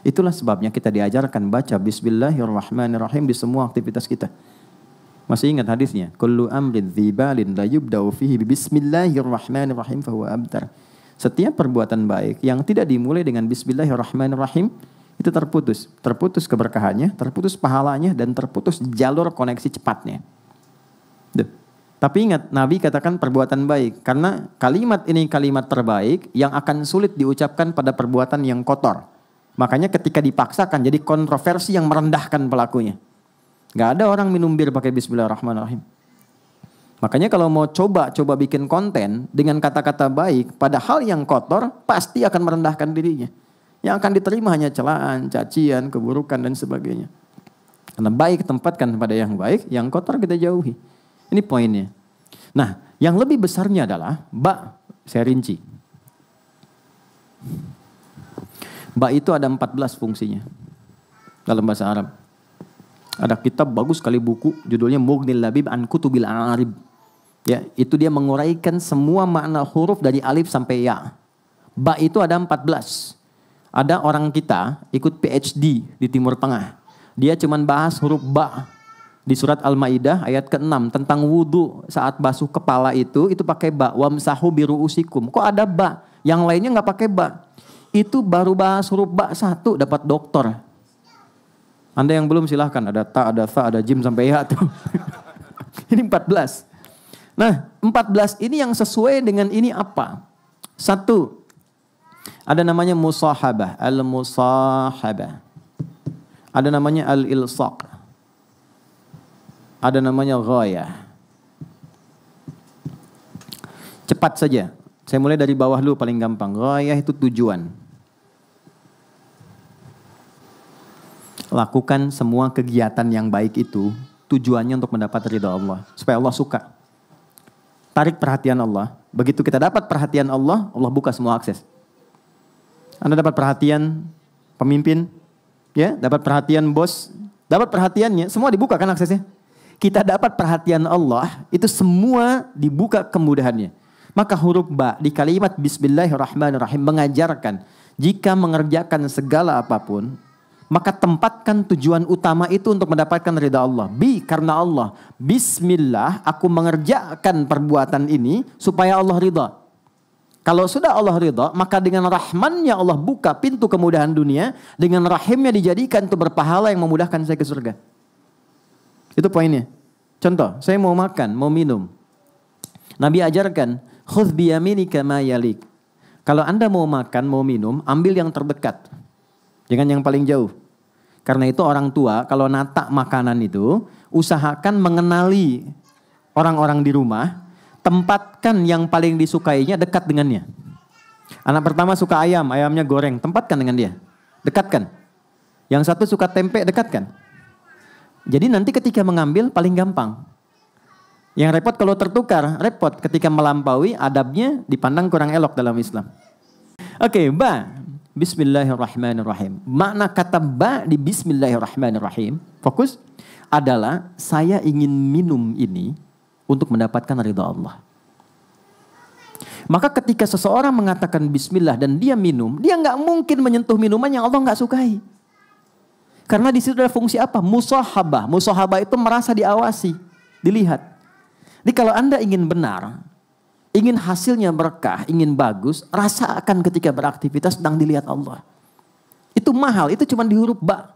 Itulah sebabnya kita diajarkan baca Bismillahirrahmanirrahim di semua aktivitas kita. Masih ingat hadisnya? Kullu amrin dzibalin la yubda'u fihi bismillahirrahmanirrahim fahuwa abtar. Setiap perbuatan baik yang tidak dimulai dengan Bismillahirrahmanirrahim itu terputus. Terputus keberkahannya, terputus pahalanya, dan terputus jalur koneksi cepatnya. Duh. Tapi ingat, Nabi katakan perbuatan baik. Karena kalimat ini kalimat terbaik yang akan sulit diucapkan pada perbuatan yang kotor. Makanya ketika dipaksakan jadi kontroversi yang merendahkan pelakunya. Gak ada orang minum bir pakai Bismillahirrahmanirrahim. Makanya kalau mau coba bikin konten dengan kata-kata baik pada hal yang kotor, pasti akan merendahkan dirinya. Yang akan diterima hanya celaan, cacian, keburukan dan sebagainya. Karena baik tempatkan pada yang baik, yang kotor kita jauhi. Ini poinnya. Nah, yang lebih besarnya adalah ba, saya rinci. Ba itu ada 14 fungsinya dalam bahasa Arab. Ada kitab bagus sekali buku, judulnya Mughnil Labib an Kutubil A'arib. Ya, itu dia menguraikan semua makna huruf dari alif sampai ya. Ba itu ada 14. Ada orang kita ikut PhD di Timur Tengah. Dia cuman bahas huruf ba. Di surat Al-Maidah ayat ke-6 tentang wudu saat basuh kepala itu pakai ba. Wamsahu biru'usikum. Kok ada ba? Yang lainnya nggak pakai ba. Itu baru bahas huruf ba 1 dapat doktor. Anda yang belum silahkan. Ada ta, ada fa, ada jim sampai ya tuh. Ini 14. Nah, 14 ini yang sesuai dengan ini apa? 1. Ada namanya musahabah, al-musahabah. Ada namanya al-ilsaq. Ada namanya ghayah. Cepat saja. Saya mulai dari bawah dulu paling gampang. Ghayah itu tujuan. Lakukan semua kegiatan yang baik itu tujuannya untuk mendapat ridha Allah, supaya Allah suka. Tarik perhatian Allah. Begitu kita dapat perhatian Allah, Allah buka semua akses. Anda dapat perhatian pemimpin, ya, dapat perhatian bos, dapat perhatiannya, semua dibuka kan aksesnya. Kita dapat perhatian Allah, itu semua dibuka kemudahannya. Maka huruf ba di kalimat Bismillahirrahmanirrahim mengajarkan jika mengerjakan segala apapun, maka tempatkan tujuan utama itu untuk mendapatkan ridha Allah. Karena Allah. Bismillah, aku mengerjakan perbuatan ini supaya Allah ridha. Kalau sudah Allah ridha, maka dengan rahmannya Allah buka pintu kemudahan dunia. Dengan rahimnya dijadikan itu berpahala yang memudahkan saya ke surga. Itu poinnya. Contoh, saya mau makan, mau minum. Nabi ajarkan, khudh biyaminika ma yalik. Kalau Anda mau makan, mau minum, ambil yang terdekat. Jangan yang paling jauh. Karena itu orang tua kalau nata makanan itu usahakan mengenali orang-orang di rumah, tempatkan yang paling disukainya dekat dengannya. Anak pertama suka ayam, ayamnya goreng, tempatkan dengan dia. Dekatkan. Yang satu suka tempe, dekatkan. Jadi nanti ketika mengambil paling gampang. Yang repot kalau tertukar, repot ketika melampaui adabnya dipandang kurang elok dalam Islam. Oke, ba. Bismillahirrahmanirrahim. Makna kata ba di Bismillahirrahmanirrahim, fokus, adalah saya ingin minum ini untuk mendapatkan ridha Allah. Maka ketika seseorang mengatakan Bismillah dan dia minum, dia nggak mungkin menyentuh minuman yang Allah nggak sukai. Karena di situ ada fungsi apa? Musahabah. Musahabah itu merasa diawasi, dilihat. Jadi kalau Anda ingin benar, ingin hasilnya berkah, ingin bagus, rasakan ketika beraktivitas sedang dilihat Allah. Itu mahal, itu cuma di huruf ba.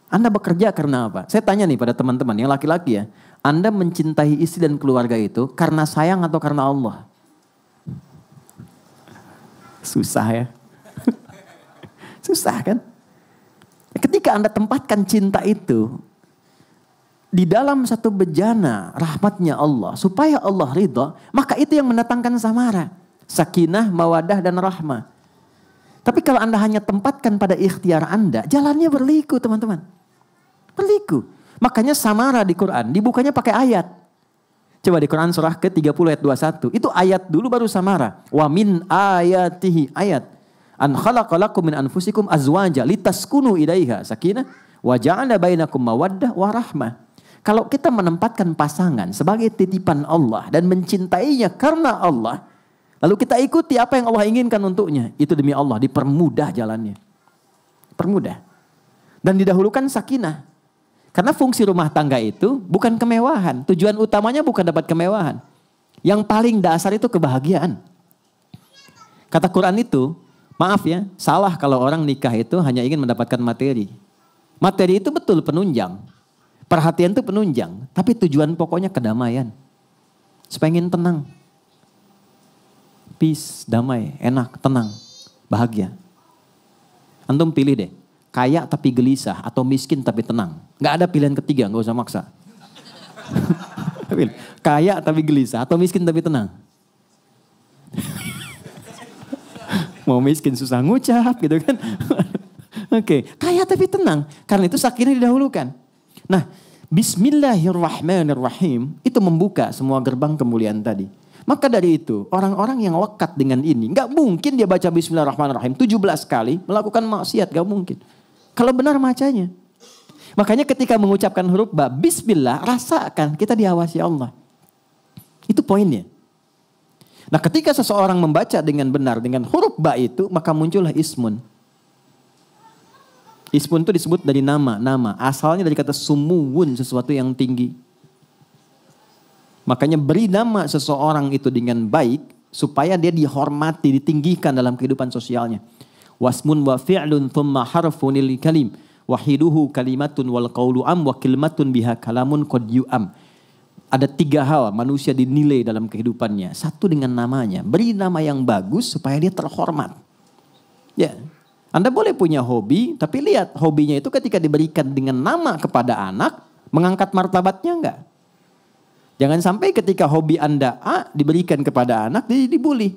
Anda bekerja karena apa? Saya tanya nih pada teman-teman yang laki-laki ya. Anda mencintai istri dan keluarga itu karena sayang atau karena Allah? Susah ya. Susah kan? Ketika Anda tempatkan cinta itu di dalam satu bejana rahmatnya Allah, supaya Allah ridha, maka itu yang mendatangkan samara, sakinah, mawadah, dan rahmah. Tapi kalau Anda hanya tempatkan pada ikhtiar Anda, jalannya berliku teman-teman. Berliku. Makanya samara di Quran dibukanya pakai ayat. Coba di Quran surah ke-30 ayat 21. Itu ayat dulu baru samara. Wa min ayatihi, ayat. An khalaqalakum min anfusikum azwaja litaskunu ilaiha sakinah wa ja'ala bainakum mawaddah wa rahmah. Kalau kita menempatkan pasangan sebagai titipan Allah dan mencintainya karena Allah, lalu kita ikuti apa yang Allah inginkan untuknya, itu demi Allah dipermudah jalannya. Permudah. Dan didahulukan sakinah. Karena fungsi rumah tangga itu bukan kemewahan. Tujuan utamanya bukan dapat kemewahan. Yang paling dasar itu kebahagiaan. Kata Quran itu, maaf ya, salah kalau orang nikah itu hanya ingin mendapatkan materi. Materi itu betul penunjang. Perhatian itu penunjang. Tapi tujuan pokoknya kedamaian. Supaya ingin tenang. Peace, damai, enak, tenang, bahagia. Antum pilih deh. Kaya tapi gelisah atau miskin tapi tenang. Gak ada pilihan ketiga, gak usah maksa. Kaya tapi gelisah atau miskin tapi tenang. Mau miskin susah ngucap gitu kan. Oke, kaya tapi tenang. Karena itu sakinah didahulukan. Nah, Bismillahirrahmanirrahim itu membuka semua gerbang kemuliaan tadi. Maka dari itu, orang-orang yang lekat dengan ini, gak mungkin dia baca Bismillahirrahmanirrahim 17 kali melakukan maksiat, gak mungkin. Kalau benar macanya. Makanya ketika mengucapkan huruf ba, Bismillah, rasakan kita diawasi Allah. Itu poinnya. Nah ketika seseorang membaca dengan benar dengan huruf ba itu, maka muncullah ismun. Ismun itu disebut dari nama. Asalnya dari kata sumuwun, sesuatu yang tinggi. Makanya beri nama seseorang itu dengan baik, supaya dia dihormati, ditinggikan dalam kehidupan sosialnya. Wasmun wa fi'lun thumma harfunil kalim. Wahiduhu kalimatun wal qawlu am wa kalimatun biha kalamun qad yu'am. Ada 3 hal manusia dinilai dalam kehidupannya. 1 dengan namanya. Beri nama yang bagus supaya dia terhormat. Ya. Anda boleh punya hobi, tapi lihat hobinya itu ketika diberikan dengan nama kepada anak, mengangkat martabatnya enggak? Jangan sampai ketika hobi Anda A diberikan kepada anak, dia dibully.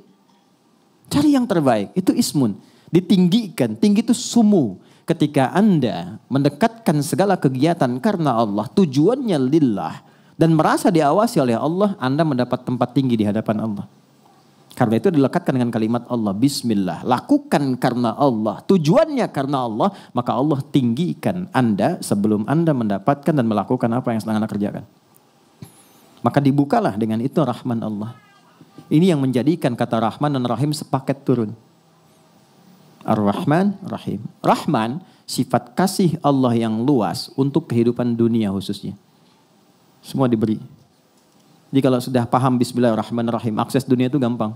Cari yang terbaik, itu ismun. Ditinggikan, tinggi itu sumu. Ketika Anda mendekatkan segala kegiatan karena Allah, tujuannya lillah, dan merasa diawasi oleh Allah, Anda mendapat tempat tinggi di hadapan Allah. Karena itu dilekatkan dengan kalimat Allah, Bismillah. Lakukan karena Allah, tujuannya karena Allah, maka Allah tinggikan Anda sebelum Anda mendapatkan dan melakukan apa yang sedang Anda kerjakan. Maka dibukalah dengan itu rahman Allah. Ini yang menjadikan kata Rahman dan Rahim sepaket turun. Ar-Rahman, Rahim. Rahman, sifat kasih Allah yang luas untuk kehidupan dunia khususnya. Semua diberi. Jadi kalau sudah paham Bismillahirrahmanirrahim, akses dunia itu gampang.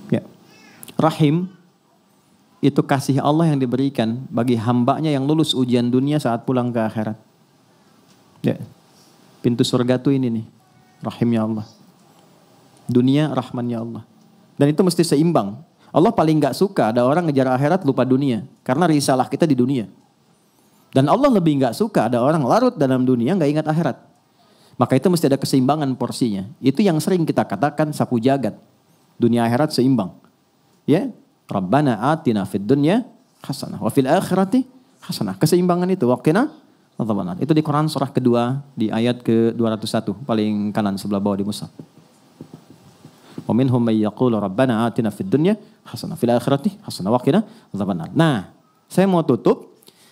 Ya. Rahim, itu kasih Allah yang diberikan bagi hambanya yang lulus ujian dunia saat pulang ke akhirat. Ya. Pintu surga tuh ini nih, rahimnya Allah. Dunia, rahmannya Allah. Dan itu mesti seimbang. Allah paling gak suka ada orang ngejar akhirat lupa dunia. Karena risalah kita di dunia. Dan Allah lebih gak suka ada orang larut dalam dunia gak ingat akhirat. Maka itu mesti ada keseimbangan porsinya. Itu yang sering kita katakan sapu jagat. Dunia akhirat seimbang. Ya, Rabbana atina fid dunya hasanah wa fil akhirati hasanah. Keseimbangan itu waqina adzabannar. Itu di Quran surah kedua di ayat ke-201 paling kanan sebelah bawah di mushaf. Wa minhum may yaqulu rabbana atina fid dunya hasanah fil akhirati hasanah wa qina adzabannar. Nah, saya mau tutup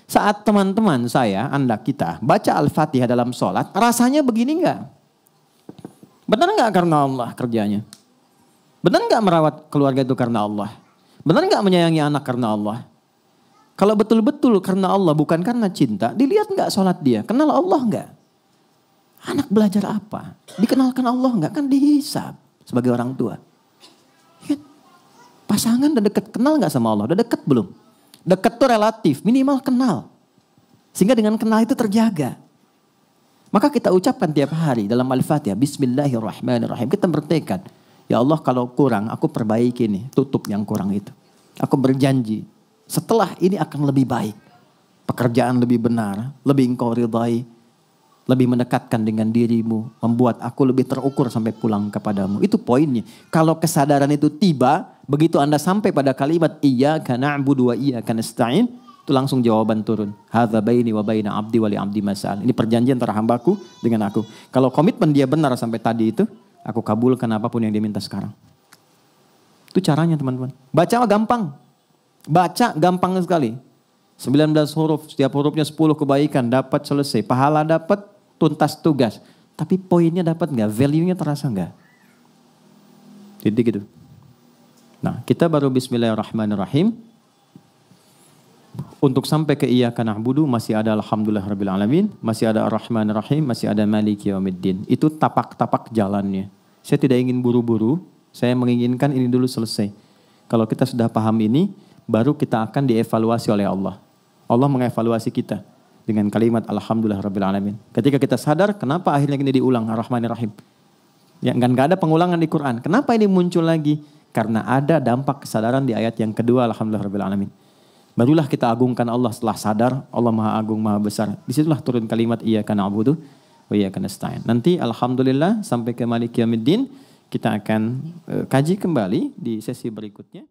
saat teman-teman saya, Anda kita baca Al-Fatihah dalam sholat, rasanya begini enggak? Benar enggak karena Allah kerjanya? Benar enggak merawat keluarga itu karena Allah? Benar enggak menyayangi anak karena Allah? Kalau betul-betul karena Allah bukan karena cinta, dilihat enggak sholat dia? Kenal Allah enggak? Anak belajar apa? Dikenalkan Allah enggak? Kan dihisab sebagai orang tua. Ya, pasangan udah deket, kenal gak sama Allah? Udah deket belum? Deket tuh relatif, minimal kenal. Sehingga dengan kenal itu terjaga. Maka kita ucapkan tiap hari dalam Al-Fatihah, Bismillahirrahmanirrahim. Kita bertekad, ya Allah kalau kurang, aku perbaiki nih, tutup yang kurang itu. Aku berjanji setelah ini akan lebih baik. Pekerjaan lebih benar, lebih engkau ridhai, lebih mendekatkan dengan dirimu, membuat aku lebih terukur sampai pulang kepadamu. Itu poinnya. Kalau kesadaran itu tiba, begitu Anda sampai pada kalimat iyyaka na'budu wa iyyaka nasta'in, itu langsung jawaban turun. Hadza baini wa baina abdi wa li abdi masal. Ini perjanjian antara hambaku dengan aku. Kalau komitmen dia benar sampai tadi itu, aku kabulkan apapun yang dia minta sekarang. Itu caranya teman-teman. Baca gampang. Baca gampang sekali. 19 huruf, setiap hurufnya 10 kebaikan, dapat selesai. Pahala dapat, tuntas tugas. Tapi poinnya dapat nggak? Value-nya terasa nggak? Jadi gitu. Nah, kita baru bismillahirrahmanirrahim. Untuk sampai ke iyyaka na'budu masih ada alhamdulillahirabbil alamin, masih ada arrahmanirrahim, masih ada maliki yaumiddin. Itu tapak-tapak jalannya. Saya tidak ingin buru-buru, saya menginginkan ini dulu selesai. Kalau kita sudah paham ini, baru kita akan dievaluasi oleh Allah. Allah mengevaluasi kita dengan kalimat alhamdulillahirabbil alamin. Ketika kita sadar, kenapa akhirnya ini diulang arrahmanirrahim? Ya, nggak ada pengulangan di Quran. Kenapa ini muncul lagi? Karena ada dampak kesadaran di ayat yang kedua alhamdulillahirabbil alamin. Barulah kita agungkan Allah setelah sadar, Allah Maha Agung, Maha Besar. Disitulah turun kalimat iyyaka na'budu wa iyyaka nasta'in. Nanti alhamdulillah sampai ke maliki yaumiddin kita akan kaji kembali di sesi berikutnya.